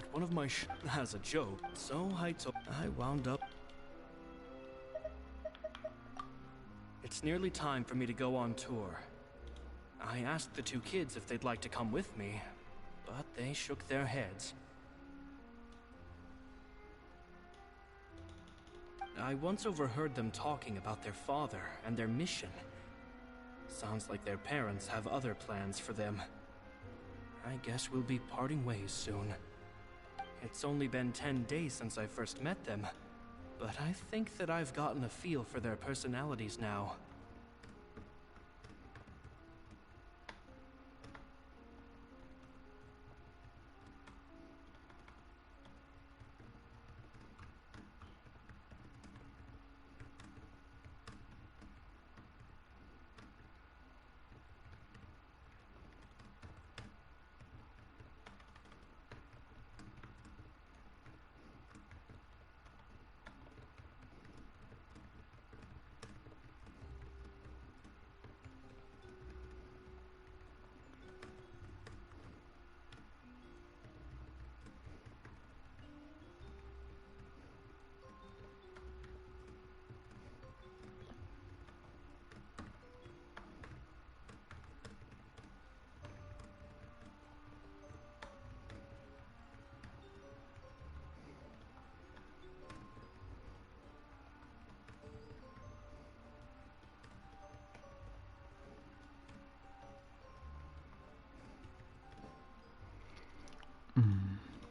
at one of my as a joke, so I wound up. It's nearly time for me to go on tour. I asked the two kids if they'd like to come with me, but they shook their heads. I once overheard them talking about their father and their mission. Sounds like their parents have other plans for them. I guess we'll be parting ways soon. It's only been 10 days since I first met them, but I think that I've gotten a feel for their personalities now.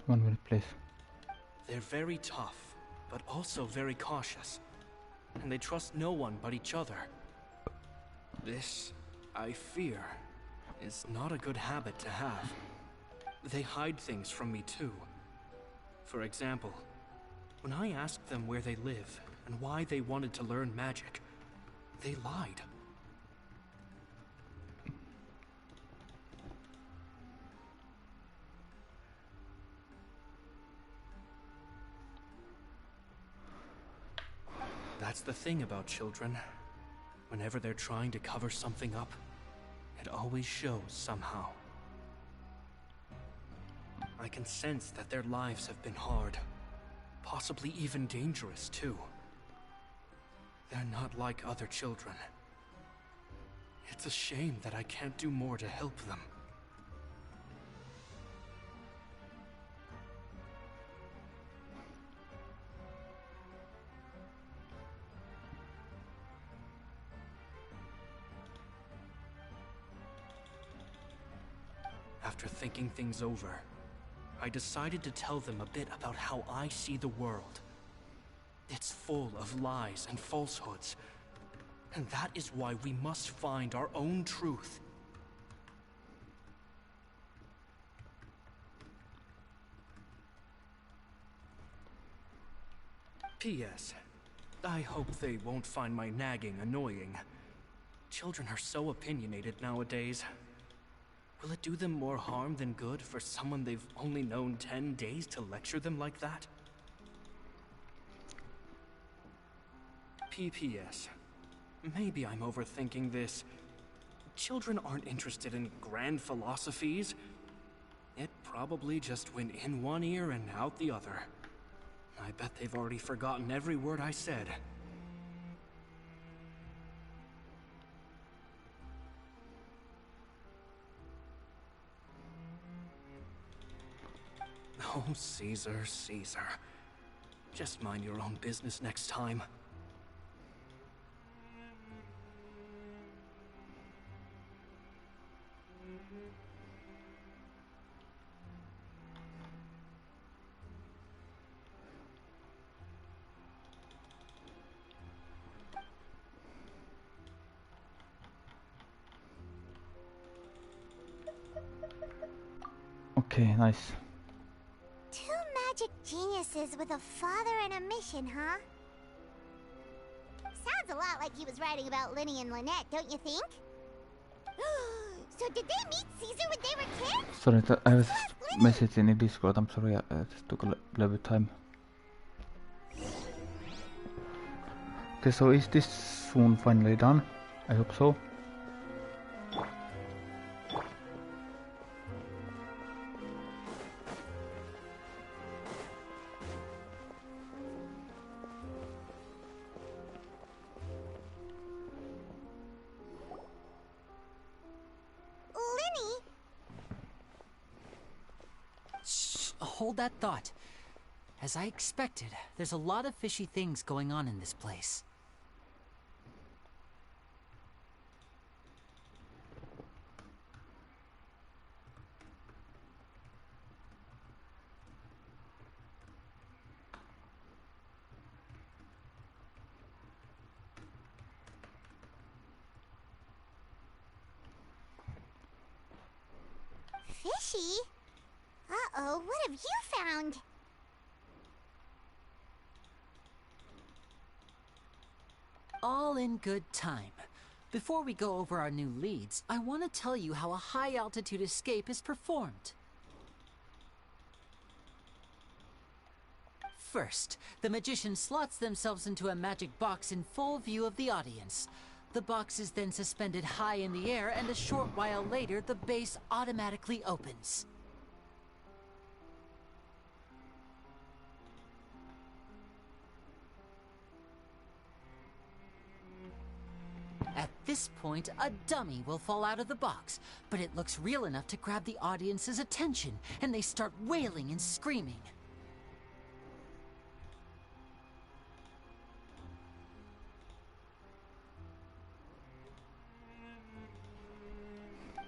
One minute, please. They're very tough, but also very cautious. And they trust no one but each other. This, I fear, is not a good habit to have. They hide things from me too. For example, when I asked them where they live and why they wanted to learn magic, they lied. That's the thing about children. Whenever they're trying to cover something up, it always shows somehow. I can sense that their lives have been hard, possibly even dangerous too. They're not like other children. It's a shame that I can't do more to help them. After thinking things over, I decided to tell them a bit about how I see the world. It's full of lies and falsehoods, and that is why we must find our own truth. P.S. I hope they won't find my nagging annoying. Children are so opinionated nowadays. Will it do them more harm than good for someone they've only known 10 days to lecture them like that? P.P.S. Maybe I'm overthinking this. Children aren't interested in grand philosophies. It probably just went in one ear and out the other. I bet they've already forgotten every word I said. Oh, Caesar, Caesar. Just mind your own business next time. Okay, nice. Two magic geniuses with a father and a mission, huh? Sounds a lot like he was writing about Linny and Lynette, don't you think? So did they meet Caesar when they were kids? Sorry, I was messaging in Discord. I'm sorry, it took a little bit of time. Okay, so is this soon finally done? I hope so. hold that thought. As I expected, there's a lot of fishy things going on in this place. Fishy? Uh-oh, what have you found? All in good time. Before we go over our new leads, I want to tell you how a high-altitude escape is performed. First, the magician slots themselves into a magic box in full view of the audience. The box is then suspended high in the air, and a short while later, the base automatically opens. At this point, a dummy will fall out of the box, but it looks real enough to grab the audience's attention, and they start wailing and screaming.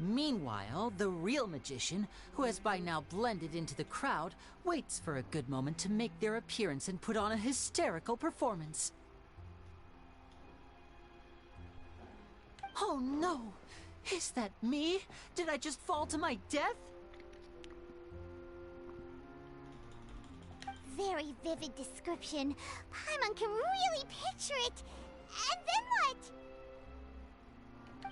Meanwhile, the real magician, who has by now blended into the crowd, waits for a good moment to make their appearance and put on a hysterical performance. Oh no! Is that me? Did I just fall to my death? Very vivid description. Paimon can really picture it. And then what?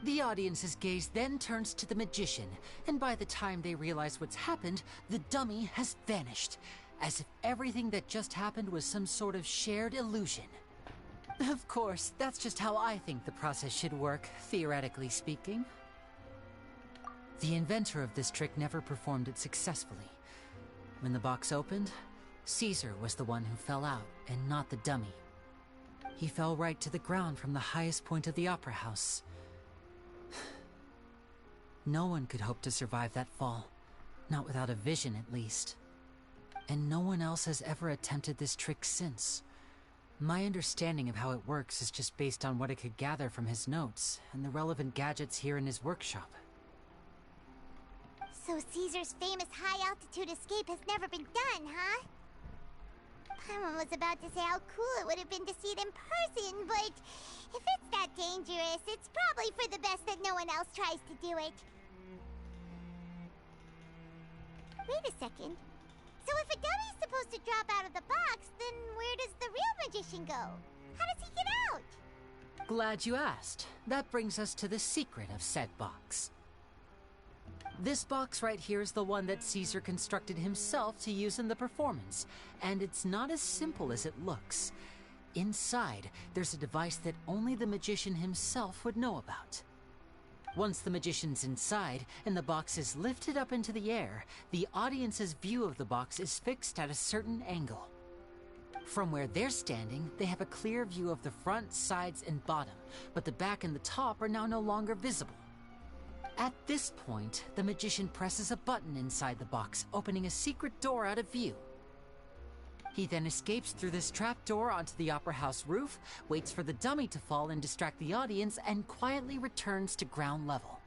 The audience's gaze then turns to the magician, and by the time they realize what's happened, the dummy has vanished, as if everything that just happened was some sort of shared illusion. Of course, that's just how I think the process should work, theoretically speaking. The inventor of this trick never performed it successfully. When the box opened, Caesar was the one who fell out, and not the dummy. He fell right to the ground from the highest point of the opera house. No one could hope to survive that fall, not without a vision at least. And no one else has ever attempted this trick since. My understanding of how it works is just based on what I could gather from his notes and the relevant gadgets here in his workshop. So Caesar's famous high-altitude escape has never been done, huh? Paimon was about to say how cool it would have been to see it in person, but if it's that dangerous, it's probably for the best that no one else tries to do it. Wait a second. So if a dummy's supposed to drop out of the box, then where does the real magician go? How does he get out? Glad you asked. That brings us to the secret of said box. This box right here is the one that Caesar constructed himself to use in the performance, and it's not as simple as it looks. Inside, there's a device that only the magician himself would know about. Once the magician's inside and the box is lifted up into the air, the audience's view of the box is fixed at a certain angle. From where they're standing, they have a clear view of the front, sides, and bottom, but the back and the top are now no longer visible. At this point, the magician presses a button inside the box, opening a secret door out of view. He then escapes through this trapdoor onto the opera house roof, waits for the dummy to fall and distract the audience, and quietly returns to ground level.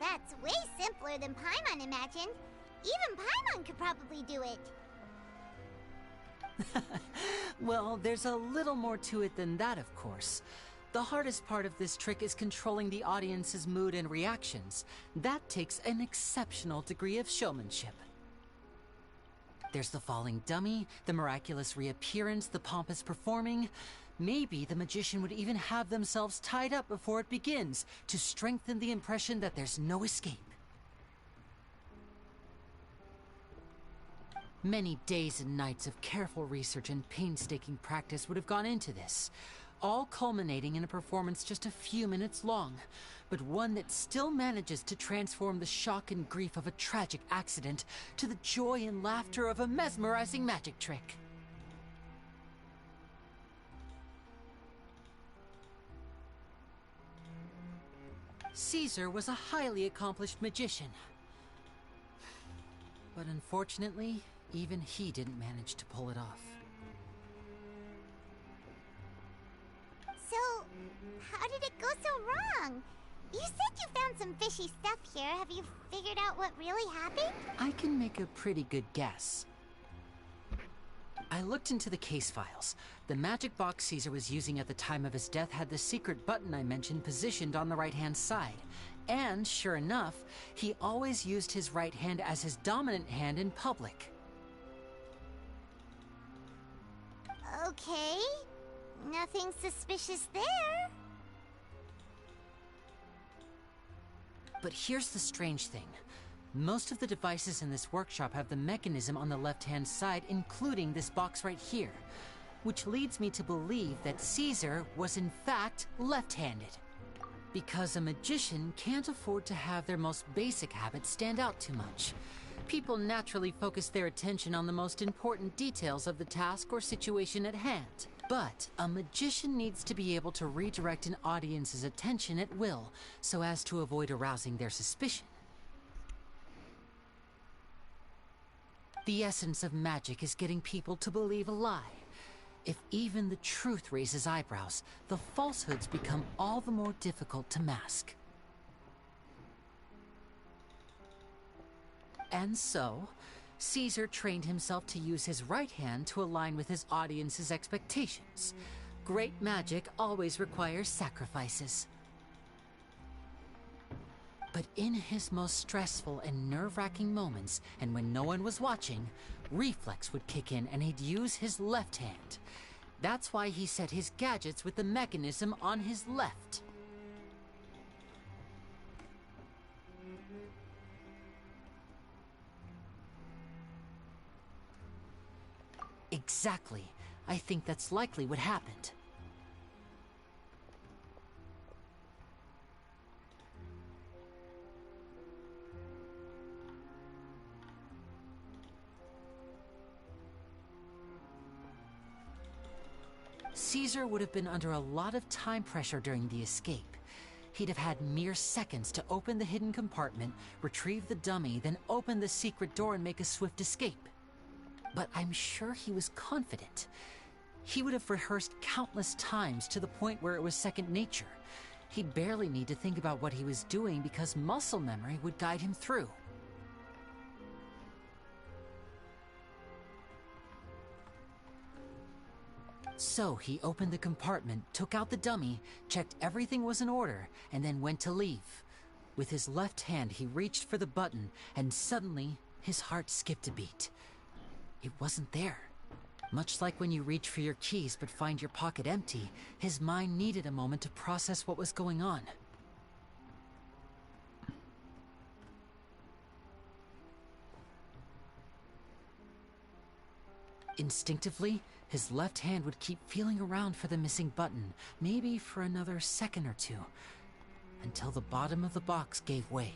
That's way simpler than Paimon imagined. Even Paimon could probably do it. Well, there's a little more to it than that, of course. The hardest part of this trick is controlling the audience's mood and reactions. That takes an exceptional degree of showmanship. There's the falling dummy, the miraculous reappearance, the pompous performing. Maybe the magician would even have themselves tied up before it begins to strengthen the impression that there's no escape. Many days and nights of careful research and painstaking practice would have gone into this, all culminating in a performance just a few minutes long, but one that still manages to transform the shock and grief of a tragic accident to the joy and laughter of a mesmerizing magic trick. Caesar was a highly accomplished magician. but unfortunately, even he didn't manage to pull it off. So, how did it go so wrong? You said you found some fishy stuff here. Have you figured out what really happened? I can make a pretty good guess. I looked into the case files. The magic box Caesar was using at the time of his death had the secret button I mentioned positioned on the right-hand side. And, sure enough, he always used his right hand as his dominant hand in public. Okay. Nothing suspicious there. But here's the strange thing. Most of the devices in this workshop have the mechanism on the left-hand side, including this box right here. Which leads me to believe that Caesar was in fact left-handed. Because a magician can't afford to have their most basic habits stand out too much. People naturally focus their attention on the most important details of the task or situation at hand. But a magician needs to be able to redirect an audience's attention at will, so as to avoid arousing their suspicion. The essence of magic is getting people to believe a lie. If even the truth raises eyebrows, the falsehoods become all the more difficult to mask. And so, Caesar trained himself to use his right hand to align with his audience's expectations. Great magic always requires sacrifices. But in his most stressful and nerve-wracking moments, and when no one was watching, reflex would kick in and he'd use his left hand. That's why he set his gadgets with the mechanism on his left. Exactly. I think that's likely what happened. Caesar would have been under a lot of time pressure during the escape. He'd have had mere seconds to open the hidden compartment, retrieve the dummy, then open the secret door and make a swift escape. But I'm sure he was confident. He would have rehearsed countless times to the point where it was second nature. He'd barely need to think about what he was doing because muscle memory would guide him through. So he opened the compartment, took out the dummy, checked everything was in order, and then went to leave. With his left hand, he reached for the button, and suddenly, his heart skipped a beat. It wasn't there. Much like when you reach for your keys but find your pocket empty, his mind needed a moment to process what was going on. Instinctively, his left hand would keep feeling around for the missing button, maybe for another second or two, until the bottom of the box gave way.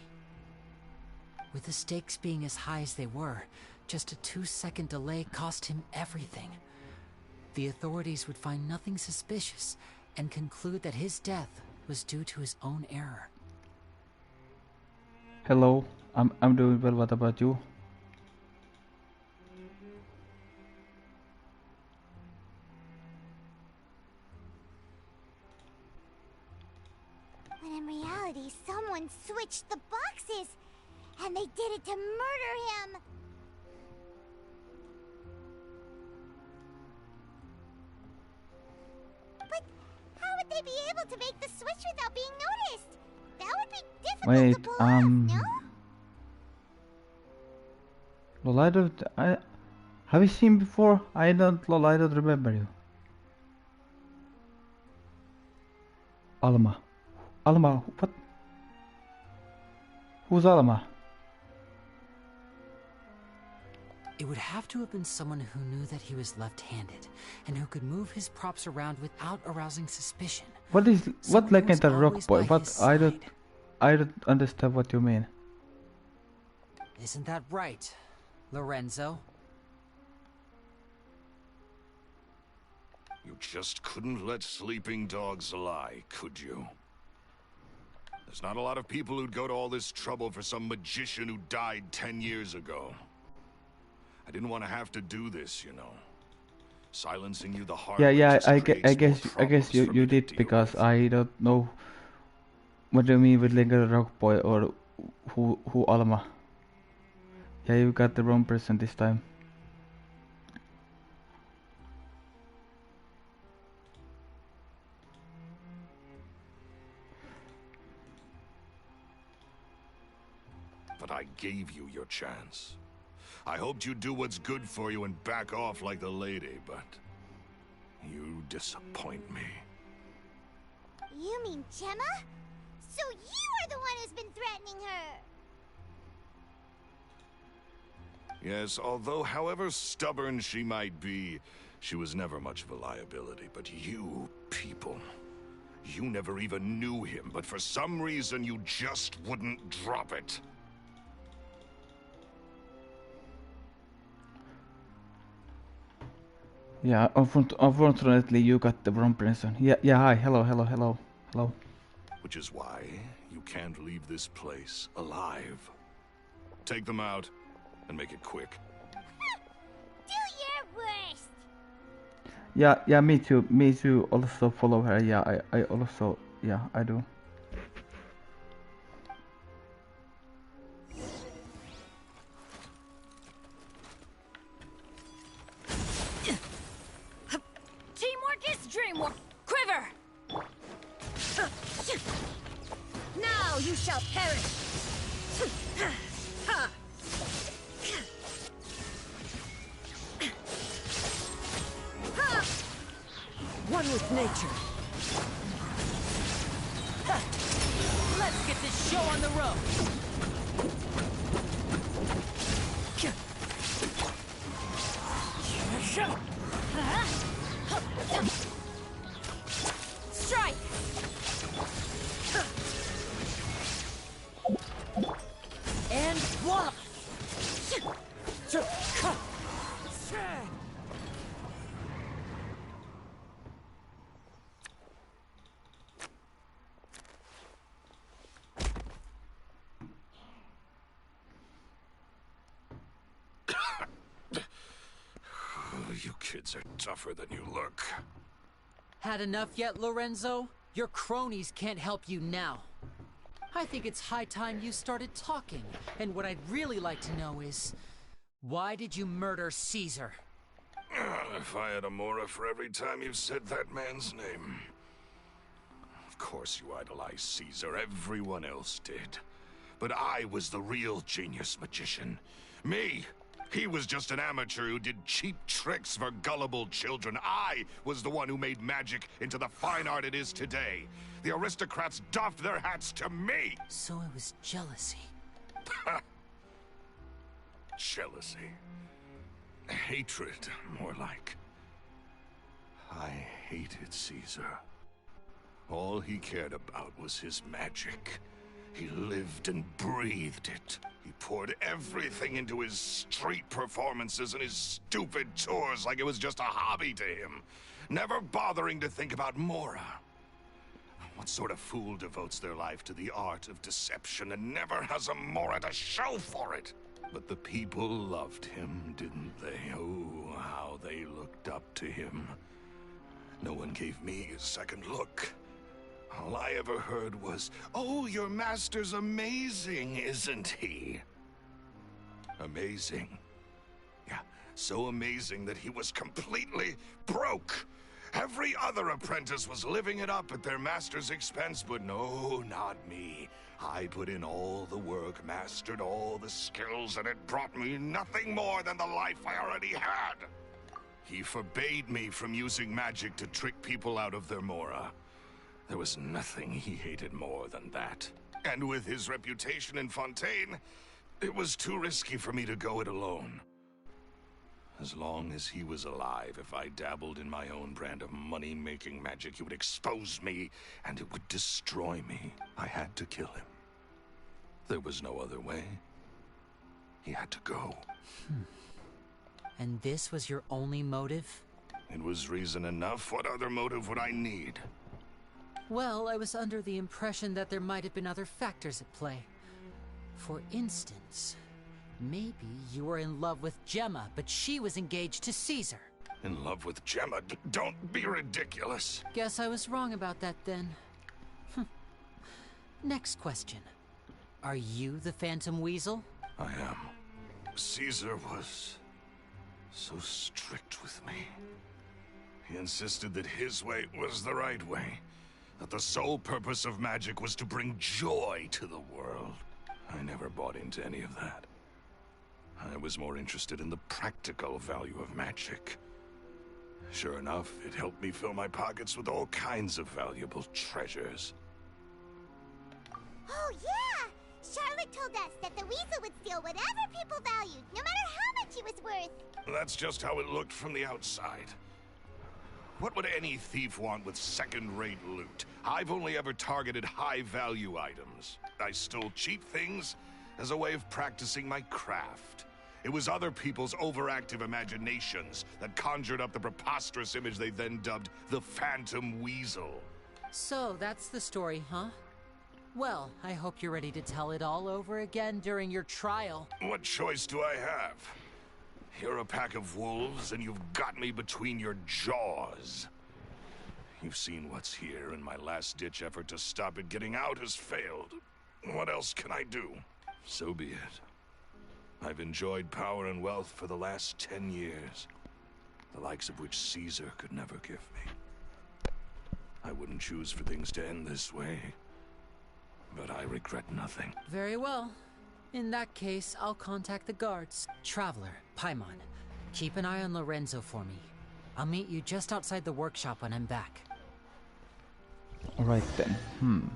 With the stakes being as high as they were, just a 2-second delay cost him everything. The authorities would find nothing suspicious and conclude that his death was due to his own error. Hello, I'm doing well. What about you? When in reality, someone switched the boxes, and they did it to murder him. But how would they be able to make the switch without being noticed? That would be difficult to pull off, no? Lol, have you seen before? I don't remember you. Alma, what? Who's Alma? It would have to have been someone who knew that he was left-handed, and who could move his props around without arousing suspicion. What like at the rock boy? What I don't understand what you mean. Isn't that right, Lorenzo? You just couldn't let sleeping dogs lie, could you? There's not a lot of people who'd go to all this trouble for some magician who died 10 years ago. I didn't want to have to do this, you know. Silencing you the hard Yeah, way yeah. just I creates more guess problems for me you to did deal because with. I don't know what do you mean with Linker Rock Boy or who Alma. Yeah, you got the wrong person this time. But I gave you your chance. I hoped you'd do what's good for you and back off like the lady, but you disappoint me. You mean Gemma? So you are the one who's been threatening her! Yes, although however stubborn she might be, she was never much of a liability. But you people, you never even knew him, but for some reason you just wouldn't drop it. Yeah, unfortunately you got the wrong person. Yeah, hi, hello. Which is why you can't leave this place alive. Take them out, and make it quick. Do your worst! Yeah, me too, also follow her. Yeah, I also, yeah, I do. Teamwork is dreamwork. Quiver! Now you shall perish! One with nature. Let's get this show on the road. Strike! And voila! You kids are tougher than you look. Had enough yet, Lorenzo? Your cronies can't help you now. I think it's high time you started talking. And what I'd really like to know is, why did you murder Caesar? If I had a Mora for every time you said that man's name. Of course you idolized Caesar, everyone else did. But I was the real genius magician. Me! He was just an amateur who did cheap tricks for gullible children. I was the one who made magic into the fine art it is today. The aristocrats doffed their hats to me! So it was jealousy. Jealousy. Hatred, more like. I hated Caesar. All he cared about was his magic. He lived and breathed it. He poured everything into his street performances and his stupid tours like it was just a hobby to him, never bothering to think about Mora. What sort of fool devotes their life to the art of deception and never has a Mora to show for it? But the people loved him, didn't they? Oh, how they looked up to him. No one gave me a second look. All I ever heard was, "Oh, your master's amazing, isn't he?" Amazing. Yeah, so amazing that he was completely broke. Every other apprentice was living it up at their master's expense, but no, not me. I put in all the work, mastered all the skills, and it brought me nothing more than the life I already had. He forbade me from using magic to trick people out of their Mora. There was nothing he hated more than that. And with his reputation in Fontaine, it was too risky for me to go it alone. As long as he was alive, if I dabbled in my own brand of money-making magic, he would expose me, and it would destroy me. I had to kill him. There was no other way. He had to go. And this was your only motive? It was reason enough. What other motive would I need? Well, I was under the impression that there might have been other factors at play. For instance, Maybe you were in love with Gemma, but she was engaged to Caesar. In love with Gemma? Don't be ridiculous. Guess I was wrong about that then. Next question. Are you the Phantom Weasel? I am. Caesar was so strict with me. He insisted that his way was the right way. That the sole purpose of magic was to bring joy to the world. I never bought into any of that. I was more interested in the practical value of magic. Sure enough, it helped me fill my pockets with all kinds of valuable treasures. Oh, yeah! Charlotte told us that the weasel would steal whatever people valued, no matter how much it was worth. That's just how it looked from the outside. What would any thief want with second-rate loot? I've only ever targeted high-value items. I stole cheap things as a way of practicing my craft. It was other people's overactive imaginations that conjured up the preposterous image they then dubbed the Phantom Weasel. So, that's the story, huh? Well, I hope you're ready to tell it all over again during your trial. What choice do I have? You're a pack of wolves, and you've got me between your jaws. You've seen what's here, and my last-ditch effort to stop it getting out has failed. What else can I do? So be it. I've enjoyed power and wealth for the last 10 years, the likes of which Caesar could never give me. I wouldn't choose for things to end this way, but I regret nothing. Very well. In that case, I'll contact the guards. Traveler, Paimon, keep an eye on Lorenzo for me. I'll meet you just outside the workshop when I'm back. Alright then.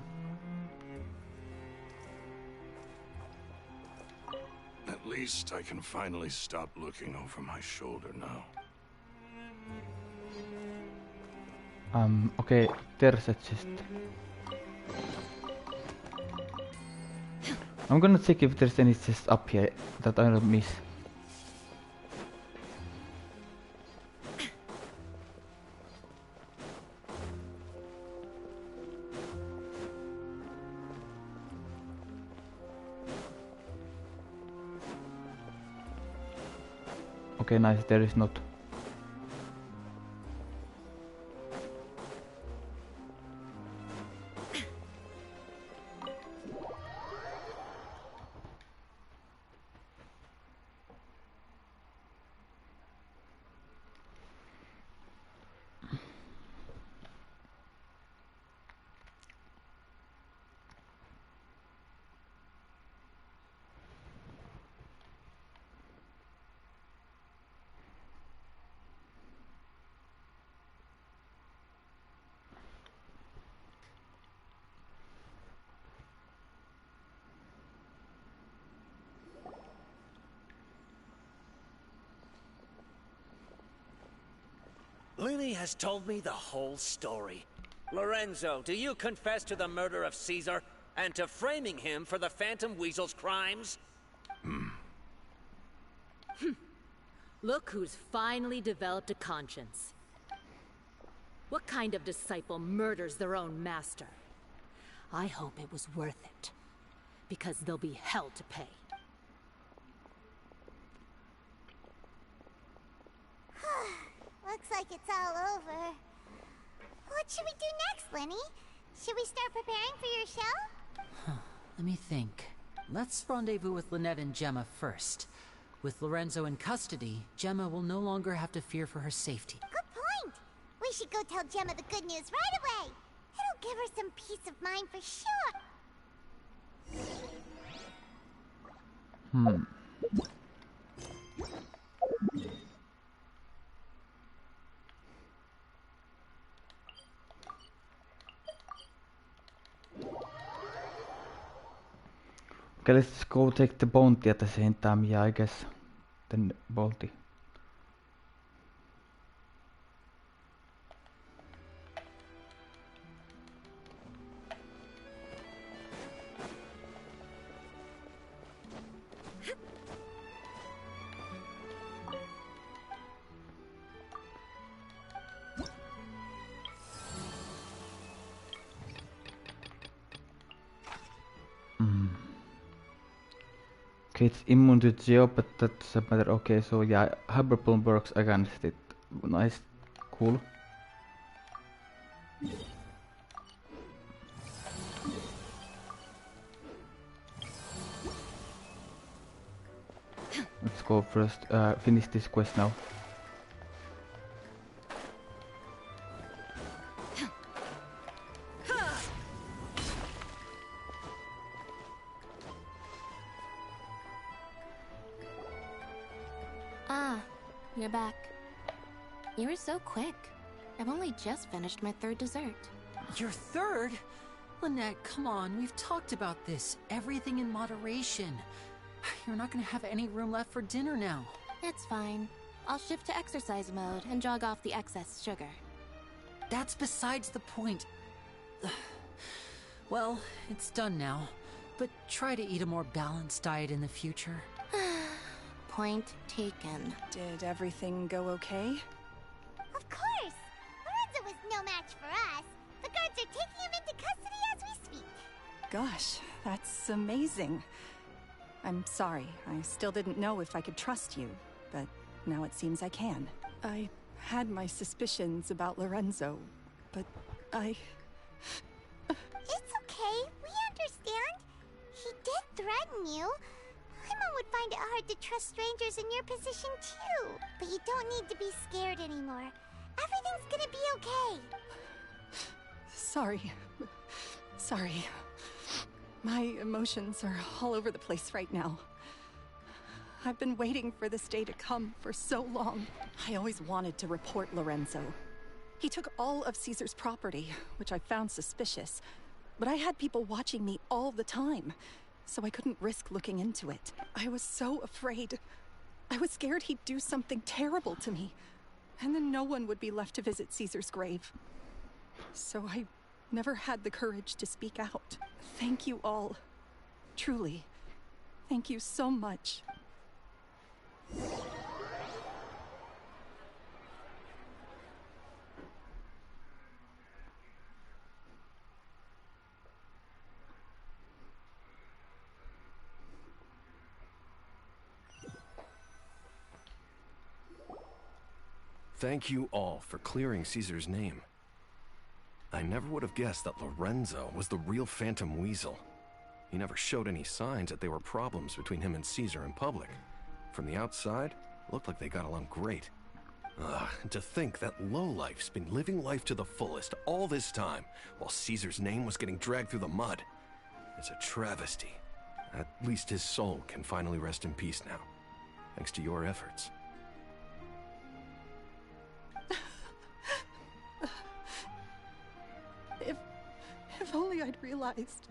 At least I can finally stop looking over my shoulder now. Okay, there's a chest. I'm gonna check if there's any chests up here that I don't miss. Okay, nice, there is not. Lenny has told me the whole story. Lorenzo, do you confess to the murder of Caesar and to framing him for the Phantom Weasel's crimes? Look who's finally developed a conscience. What kind of disciple murders their own master? I hope it was worth it, because there'll be hell to pay. Looks like it's all over. What should we do next, Lenny? Should we start preparing for your show? Let me think. Let's rendezvous with Lynette and Gemma first. With Lorenzo in custody, Gemma will no longer have to fear for her safety. Good point! We should go tell Gemma the good news right away. It'll give her some peace of mind for sure. Okay, let's go take the bounty at the same time, yeah, I guess. Then bounty. Okay, it's immune to geo, but that's a matter. Okay, so yeah, Hyperbomb works against it. Nice, cool. Let's go first, finish this quest now. Ah, you're back. You were so quick. I've only just finished my third dessert. Your third? Lynette, come on, we've talked about this. Everything in moderation. You're not gonna have any room left for dinner now. It's fine. I'll shift to exercise mode and jog off the excess sugar. That's besides the point. Well, it's done now. But try to eat a more balanced diet in the future. Point taken. Did everything go okay? Of course! Lorenzo was no match for us. The guards are taking him into custody as we speak. Gosh, that's amazing. I'm sorry. I still didn't know if I could trust you, but now it seems I can. I had my suspicions about Lorenzo, but It's okay. We understand. He did threaten you. Paimon would find it hard to trust strangers in your position too. But you don't need to be scared anymore. Everything's gonna be okay. sorry. Sorry. My emotions are all over the place right now. I've been waiting for this day to come for so long. I always wanted to report Lorenzo. He took all of Caesar's property, which I found suspicious. But I had people watching me all the time, so I couldn't risk looking into it. I was so afraid. I was scared he'd do something terrible to me, and then no one would be left to visit Caesar's grave. So I never had the courage to speak out. Thank you all. Truly. Thank you so much. Thank you all for clearing Caesar's name. I never would have guessed that Lorenzo was the real Phantom Weasel. He never showed any signs that there were problems between him and Caesar in public. From the outside, it looked like they got along great. And to think that lowlife's been living life to the fullest all this time, while Caesar's name was getting dragged through the mud. It's a travesty. At least his soul can finally rest in peace now, thanks to your efforts. If only I'd realized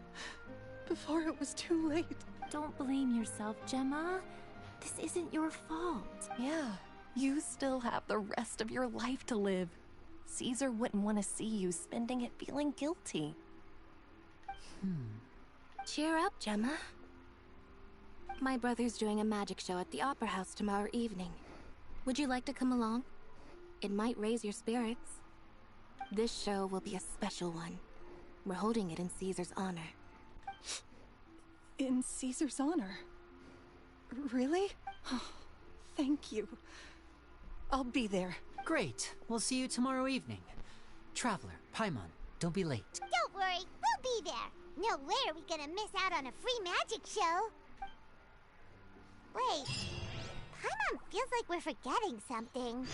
before it was too late. Don't blame yourself, Gemma. This isn't your fault. Yeah, you still have the rest of your life to live. Caesar wouldn't want to see you spending it feeling guilty. Cheer up, Gemma. My brother's doing a magic show at the Opera House tomorrow evening. Would you like to come along? It might raise your spirits. This show will be a special one. We're holding it in Caesar's honor. In Caesar's honor? Really? Oh, thank you. I'll be there. Great. We'll see you tomorrow evening. Traveler, Paimon, don't be late. Don't worry, we'll be there. No way are we gonna miss out on a free magic show. Wait, Paimon feels like we're forgetting something.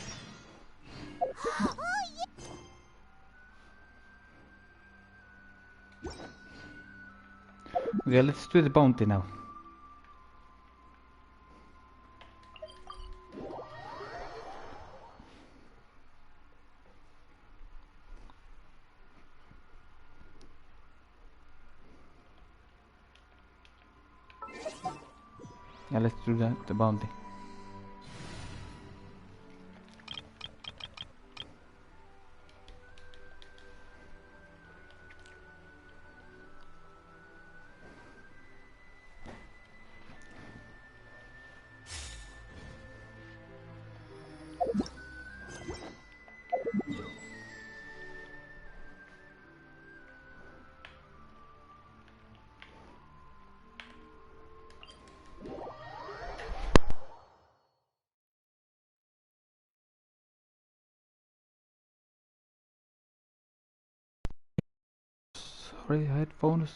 Oh, yeah! Okay, let's do the bounty now. Yeah, let's do the bounty. Sorry, headphones.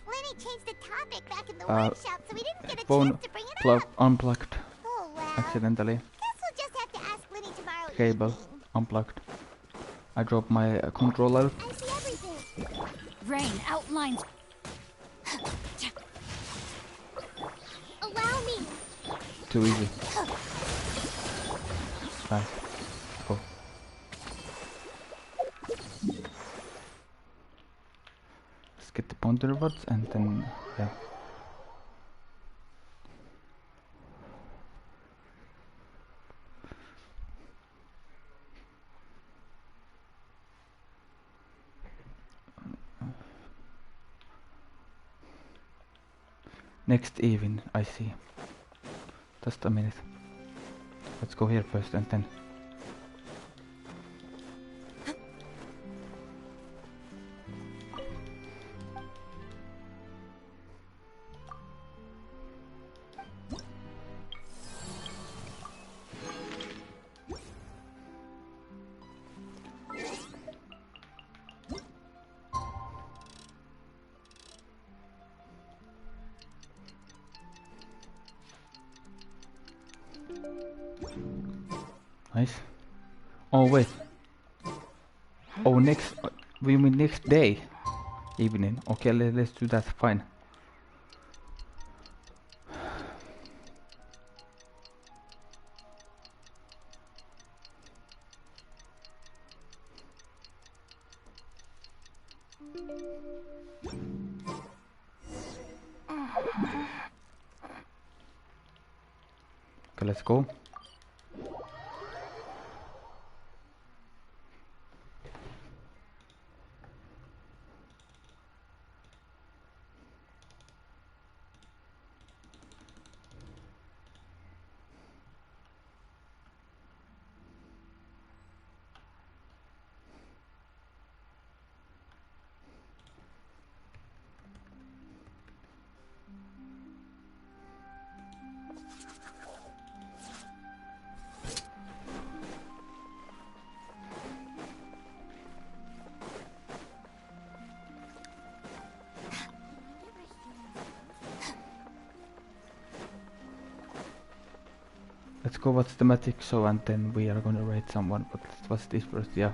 Lenny changed the topic back in the workshop, so we didn't get a Phone chance to bring it up. unplugged Oh well. accidentally. Guess we'll just have to ask Lenny tomorrow Cable evening. unplugged. I dropped my controller. I see everything. Rain outlines. Allow me. Too easy. Nice. Go. Let's get the bounty rewards and then yeah. Next evening, I see. Just a minute. Let's go here first and then. Nice. Oh wait. Oh, next. We mean next day, evening. Okay, let's do that. Fine. Okay, let's go. Let's go watch the magic show and then we are gonna raid someone, but let's watch this first, yeah.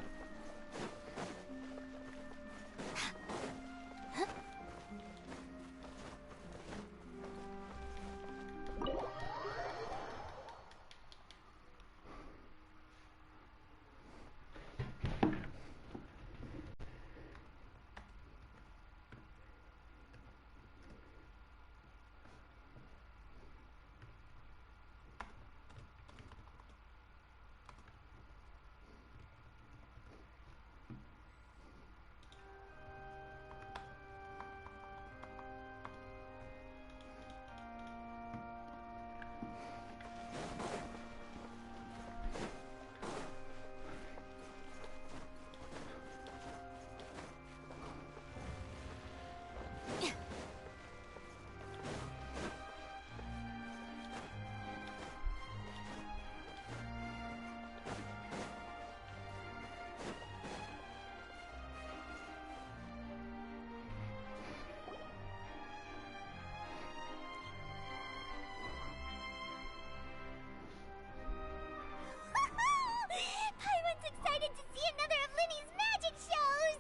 Paimon's excited to see another of Linny's magic shows!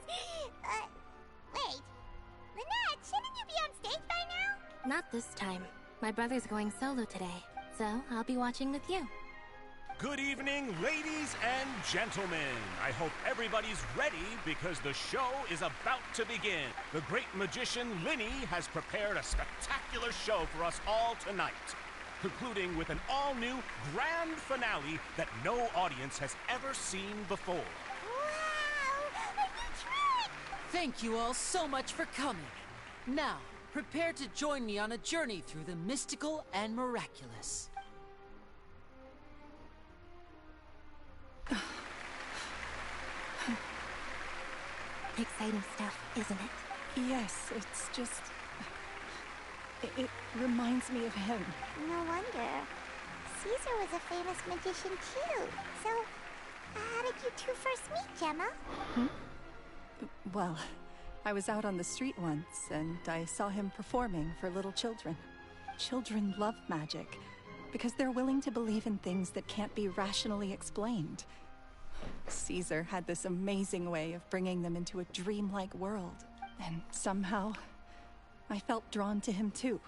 Wait. Lynette, shouldn't you be on stage by now? Not this time. My brother's going solo today, so I'll be watching with you. Good evening, ladies and gentlemen. I hope everybody's ready because the show is about to begin. The great magician Linny has prepared a spectacular show for us all tonight, concluding with an all-new grand finale that no audience has ever seen before. Wow! A new trick! Thank you all so much for coming. Now, prepare to join me on a journey through the mystical and miraculous. Exciting stuff, isn't it? Yes, it's just... It reminds me of him. No wonder. Caesar was a famous magician too. So, how did you two first meet, Gemma? Well, I was out on the street once, and I saw him performing for little children. Children love magic, because they're willing to believe in things that can't be rationally explained. Caesar had this amazing way of bringing them into a dreamlike world, and somehow, I felt drawn to him too.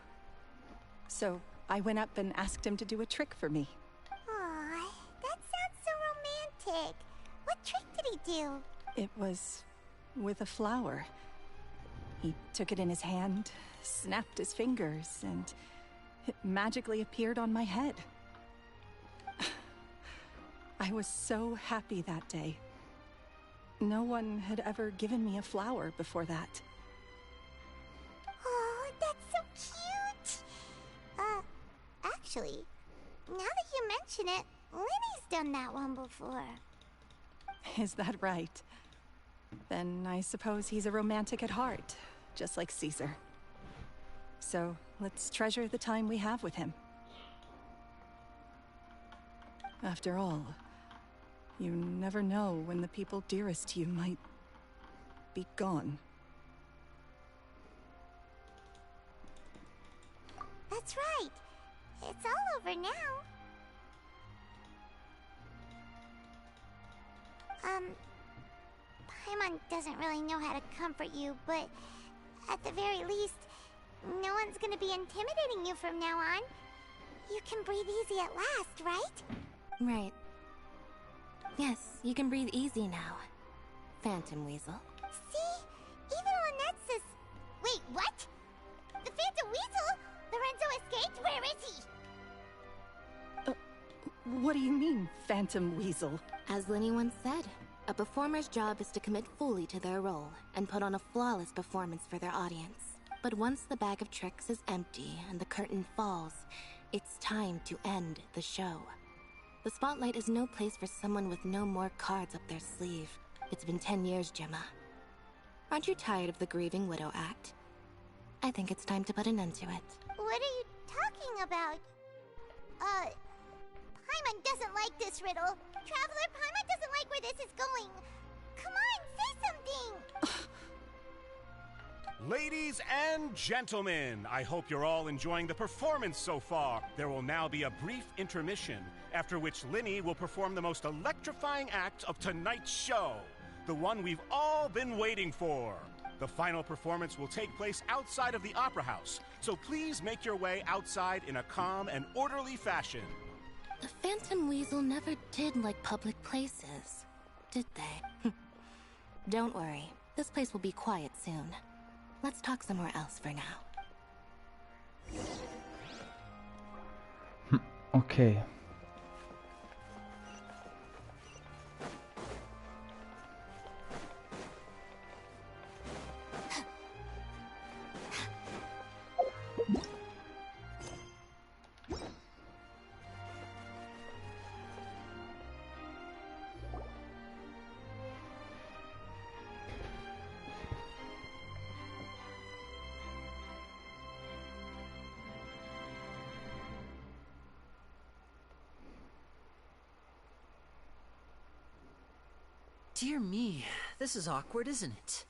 So, I went up and asked him to do a trick for me. Aw, that sounds so romantic. What trick did he do? It was with a flower. He took it in his hand, snapped his fingers, and it magically appeared on my head. I was so happy that day. No one had ever given me a flower before that. Oh, that's so cute! Actually, now that you mention it, Lenny's done that one before. Is that right? Then I suppose he's a romantic at heart, just like Caesar. So, let's treasure the time we have with him. After all, you never know when the people dearest to you might be gone. That's right. It's all over now. Paimon doesn't really know how to comfort you, but at the very least, no one's gonna be intimidating you from now on. You can breathe easy at last, right? Right. Yes, you can breathe easy now, Phantom Weasel. See? Even Lynette says... Wait, what? The Phantom Weasel? Lorenzo escaped? Where is he? What do you mean, Phantom Weasel? As Lenny once said, a performer's job is to commit fully to their role and put on a flawless performance for their audience. But once the bag of tricks is empty and the curtain falls, it's time to end the show. The spotlight is no place for someone with no more cards up their sleeve. It's been 10 years, Gemma. Aren't you tired of the grieving widow act? I think it's time to put an end to it. What are you talking about? Paimon doesn't like this riddle. Traveler, Paimon doesn't like where this is going. Come on, say something! Ladies and gentlemen, I hope you're all enjoying the performance so far. There will now be a brief intermission, after which Linny will perform the most electrifying act of tonight's show, the one we've all been waiting for. The final performance will take place outside of the Opera House, so please make your way outside in a calm and orderly fashion. The Phantom Weasel never did like public places, did they? Don't worry, this place will be quiet soon. Let's talk somewhere else for now. Okay. Dear me, this is awkward, isn't it?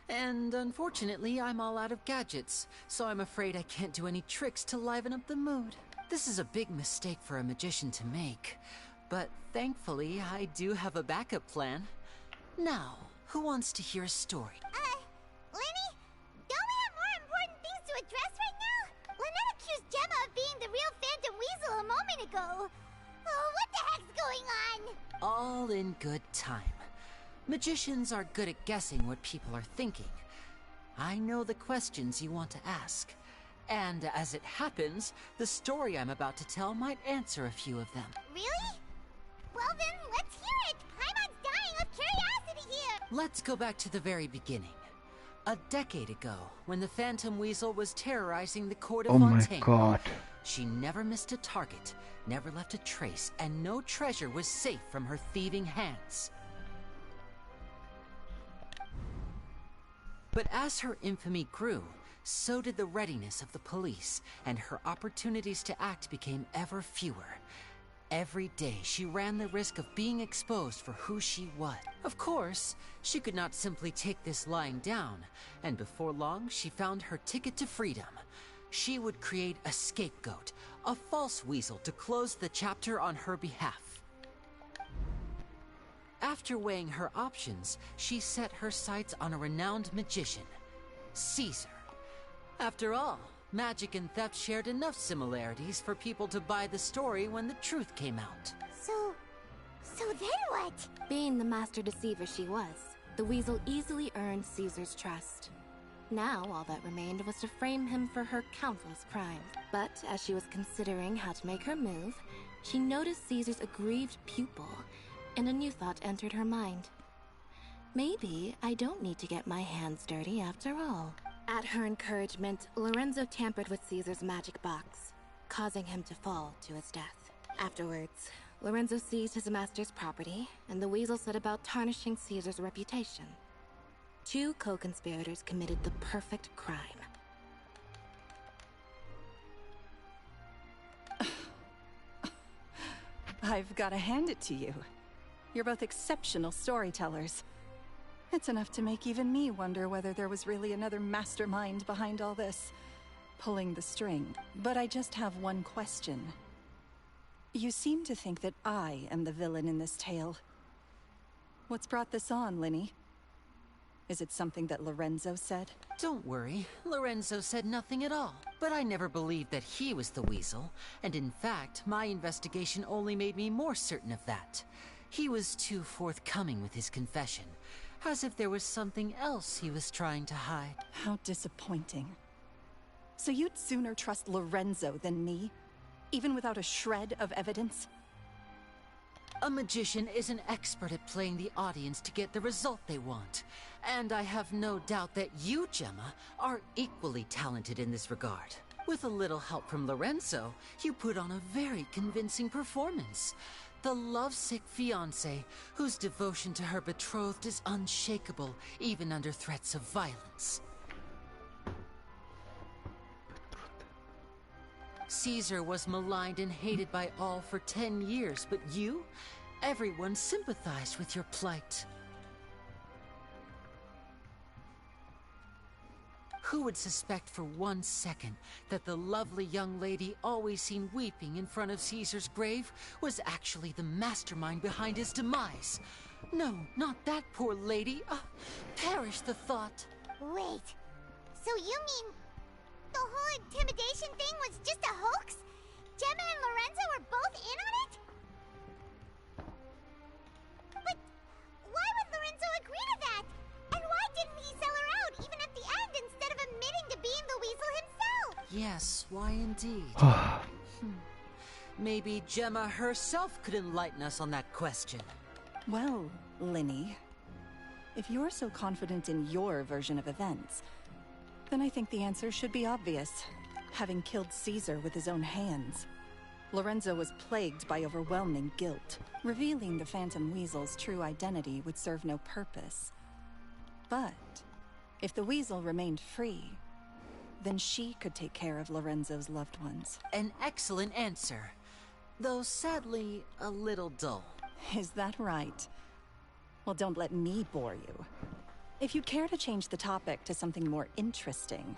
And unfortunately, I'm all out of gadgets, so I'm afraid I can't do any tricks to liven up the mood. This is a big mistake for a magician to make, but thankfully, I do have a backup plan. Now, who wants to hear a story? Lenny? Don't we have more important things to address right now? Lynette accused Gemma of being the real Phantom Weasel a moment ago. Oh, what the heck's going on? All in good time. Magicians are good at guessing what people are thinking. I know the questions you want to ask. And as it happens, the story I'm about to tell might answer a few of them. Really? Well then, let's hear it! Paimon's dying of curiosity here! Let's go back to the very beginning. A decade ago, when the Phantom Weasel was terrorizing the court of Fontaine. My god. She never missed a target, never left a trace, and no treasure was safe from her thieving hands. But as her infamy grew, so did the readiness of the police, and her opportunities to act became ever fewer. Every day she ran the risk of being exposed for who she was. Of course, she could not simply take this lying down, and before long she found her ticket to freedom. She would create a scapegoat, a false weasel to close the chapter on her behalf. After weighing her options, she set her sights on a renowned magician, Caesar. After all, magic and theft shared enough similarities for people to buy the story when the truth came out. So then what? Being the master deceiver she was, the weasel easily earned Caesar's trust. Now, all that remained was to frame him for her countless crimes. But as she was considering how to make her move, she noticed Caesar's aggrieved pupil, and a new thought entered her mind. Maybe I don't need to get my hands dirty after all. At her encouragement, Lorenzo tampered with Caesar's magic box, causing him to fall to his death. Afterwards, Lorenzo seized his master's property, and the weasel set about tarnishing Caesar's reputation. Two co-conspirators committed the perfect crime. I've got to hand it to you. You're both exceptional storytellers. It's enough to make even me wonder whether there was really another mastermind behind all this, pulling the string. But I just have one question. You seem to think that I am the villain in this tale. What's brought this on, Linny? Is it something that Lorenzo said? Don't worry, Lorenzo said nothing at all. But I never believed that he was the weasel, and in fact, my investigation only made me more certain of that. He was too forthcoming with his confession, as if there was something else he was trying to hide. How disappointing. So you'd sooner trust Lorenzo than me? Even without a shred of evidence? A magician is an expert at playing the audience to get the result they want. And I have no doubt that you, Gemma, are equally talented in this regard. With a little help from Lorenzo, you put on a very convincing performance. The lovesick fiancé, whose devotion to her betrothed is unshakable, even under threats of violence. Caesar was maligned and hated by all for 10 years, but you? Everyone sympathized with your plight. Who would suspect for 1 second that the lovely young lady always seen weeping in front of Caesar's grave was actually the mastermind behind his demise? No, not that poor lady. Perish the thought. Wait, so you mean the whole intimidation thing was just a hoax? Gemma and Lorenzo were both in on it? But why would Lorenzo agree to that? And why didn't he sell her out even at the end instead of admitting to being the weasel himself? Yes, why indeed? Maybe Gemma herself could enlighten us on that question. Well, Linny, if you're so confident in your version of events, then I think the answer should be obvious. Having killed Caesar with his own hands, Lorenzo was plagued by overwhelming guilt. Revealing the Phantom Weasel's true identity would serve no purpose. But if the weasel remained free, then she could take care of Lorenzo's loved ones. An excellent answer, though sadly a little dull. Is that right? Well, don't let me bore you. If you'd care to change the topic to something more interesting,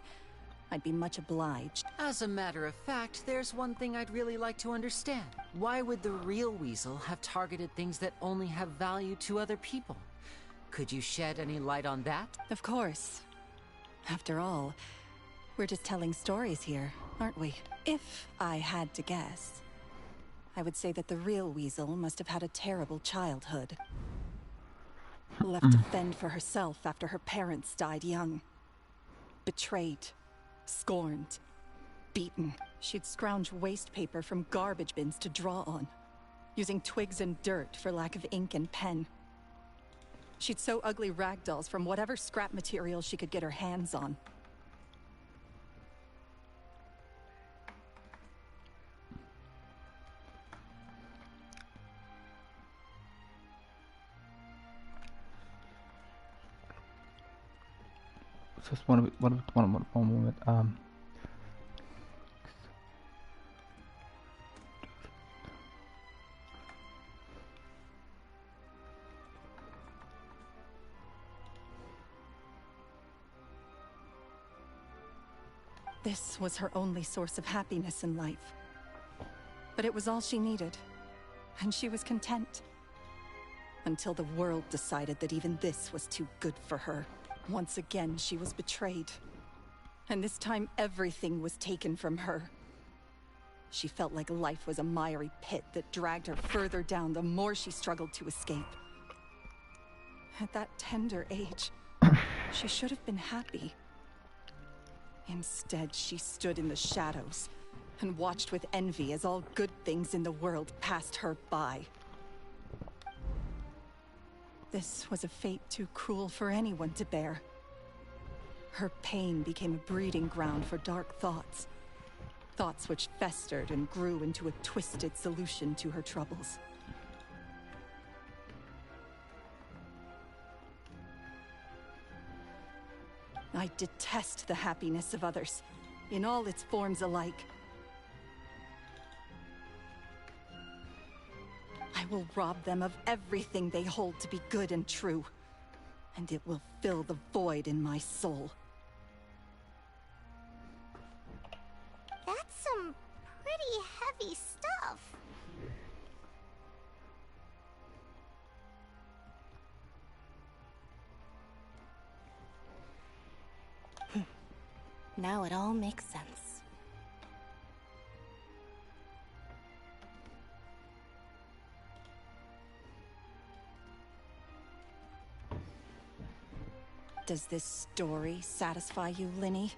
I'd be much obliged. As a matter of fact, there's one thing I'd really like to understand. Why would the real weasel have targeted things that only have value to other people? Could you shed any light on that? Of course. After all, we're just telling stories here, aren't we? If I had to guess, I would say that the real weasel must have had a terrible childhood. Left to fend for herself after her parents died young. Betrayed, scorned, beaten. She'd scrounge waste paper from garbage bins to draw on, using twigs and dirt for lack of ink and pen. She'd sew ugly ragdolls from whatever scrap material she could get her hands on. Just one moment. This was her only source of happiness in life. But it was all she needed, and she was content. Until the world decided that even this was too good for her. Once again, she was betrayed. And this time, everything was taken from her. She felt like life was a miry pit that dragged her further down the more she struggled to escape. At that tender age, she should have been happy. Instead, she stood in the shadows and watched with envy as all good things in the world passed her by. This was a fate too cruel for anyone to bear. Her pain became a breeding ground for dark thoughts. Thoughts which festered and grew into a twisted solution to her troubles. I detest the happiness of others, in all its forms alike. I will rob them of everything they hold to be good and true, and it will fill the void in my soul. That's some pretty heavy stuff. Now it all makes sense. Does this story satisfy you, Linny?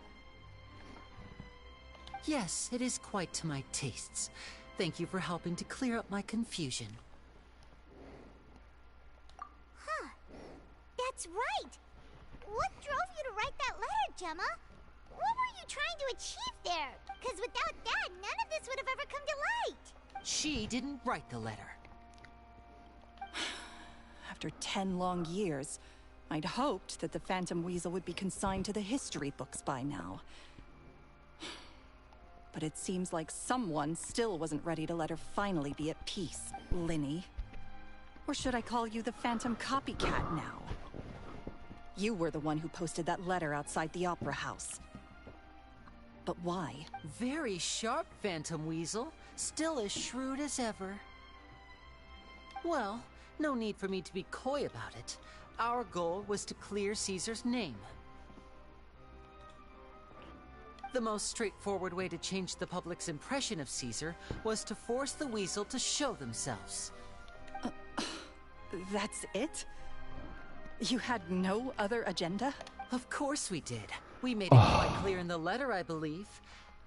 Yes, it is quite to my tastes. Thank you for helping to clear up my confusion. Huh. That's right. What drove you to write that letter, Gemma? What were you trying to achieve there? Because without that, none of this would have ever come to light. She didn't write the letter. After 10 long years, I'd hoped that the Phantom Weasel would be consigned to the history books by now. But it seems like someone still wasn't ready to let her finally be at peace, Linny. Or should I call you the Phantom Copycat now? You were the one who posted that letter outside the Opera House. But why? Very sharp, Phantom Weasel. Still as shrewd as ever. Well, no need for me to be coy about it. Our goal was to clear Caesar's name. The most straightforward way to change the public's impression of Caesar was to force the Weasel to show themselves. That's it? You had no other agenda? Of course we did. We made it quite clear in the letter, I believe.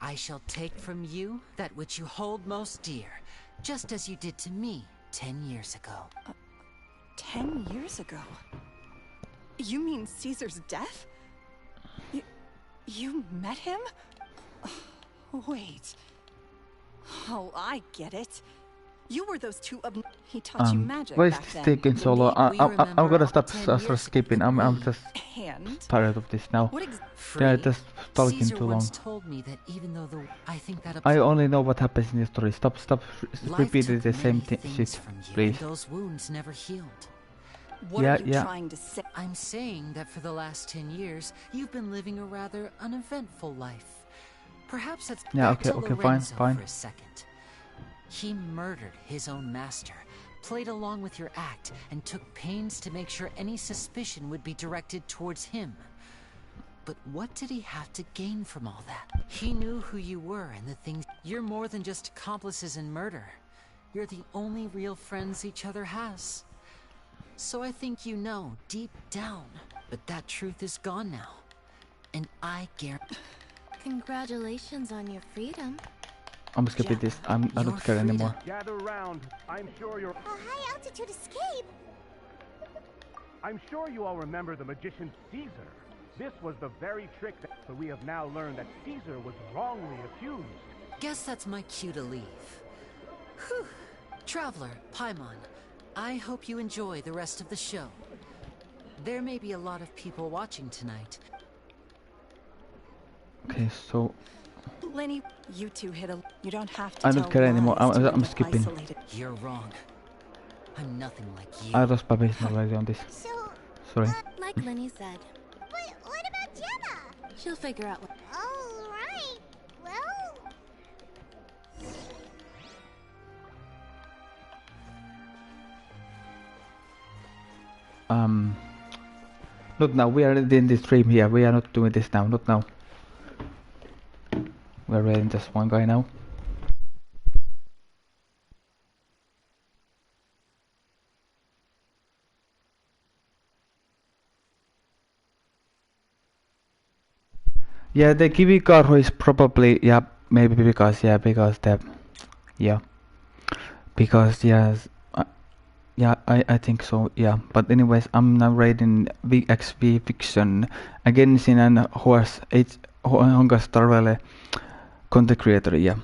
I shall take from you that which you hold most dear, just as you did to me 10 years ago. 10 years ago? You mean Caesar's death? You met him? Wait. Oh, I get it. You were those two he taught you magic why is back this then. taking so long? I'm gonna stop skipping. I'm just tired of this now. They're just talking Caesar too long. once told me that even though I think that I only know what happens in the story. Stop repeating the same shit, please. Those wounds never healed. What are you trying to say? I'm saying that for the last 10 years, you've been living a rather uneventful life. Perhaps that's back to Lorenzo fine. for a second. He murdered his own master, played along with your act, and took pains to make sure any suspicion would be directed towards him. But what did he have to gain from all that? He knew who you were and the things. You're more than just accomplices in murder. You're the only real friends each other has. So I think you know, deep down. But that truth is gone now. And I guarantee... Congratulations on your freedom. I'm skipping this. I don't care anymore. Gather round. I'm sure you're... A high-altitude escape? I'm sure you all remember the magician Caesar. This was the very trick that... So we have now learned that Caesar was wrongly accused. Guess that's my cue to leave. Whew. Traveler, Paimon, I hope you enjoy the rest of the show. There may be a lot of people watching tonight. Okay, so... Lenny, you two hit a... You don't have to I don't care anymore. I'm skipping. You're wrong. I'm nothing like you. I lost my base already on this. Sorry. Like Lenny said. But what about Gemma? She'll figure out what... All right. Not now, we are in the stream here, we are not doing this now, not now. We're raiding just one guy now. Yeah, the Kiwi Garo is probably, yeah, maybe because, yeah, because the, yeah. Because, yes, yeah, I think so, yeah. But anyways, I'm now raiding VXV Fiction again, sinä horse H Hongas Tarvele content creator, yeah.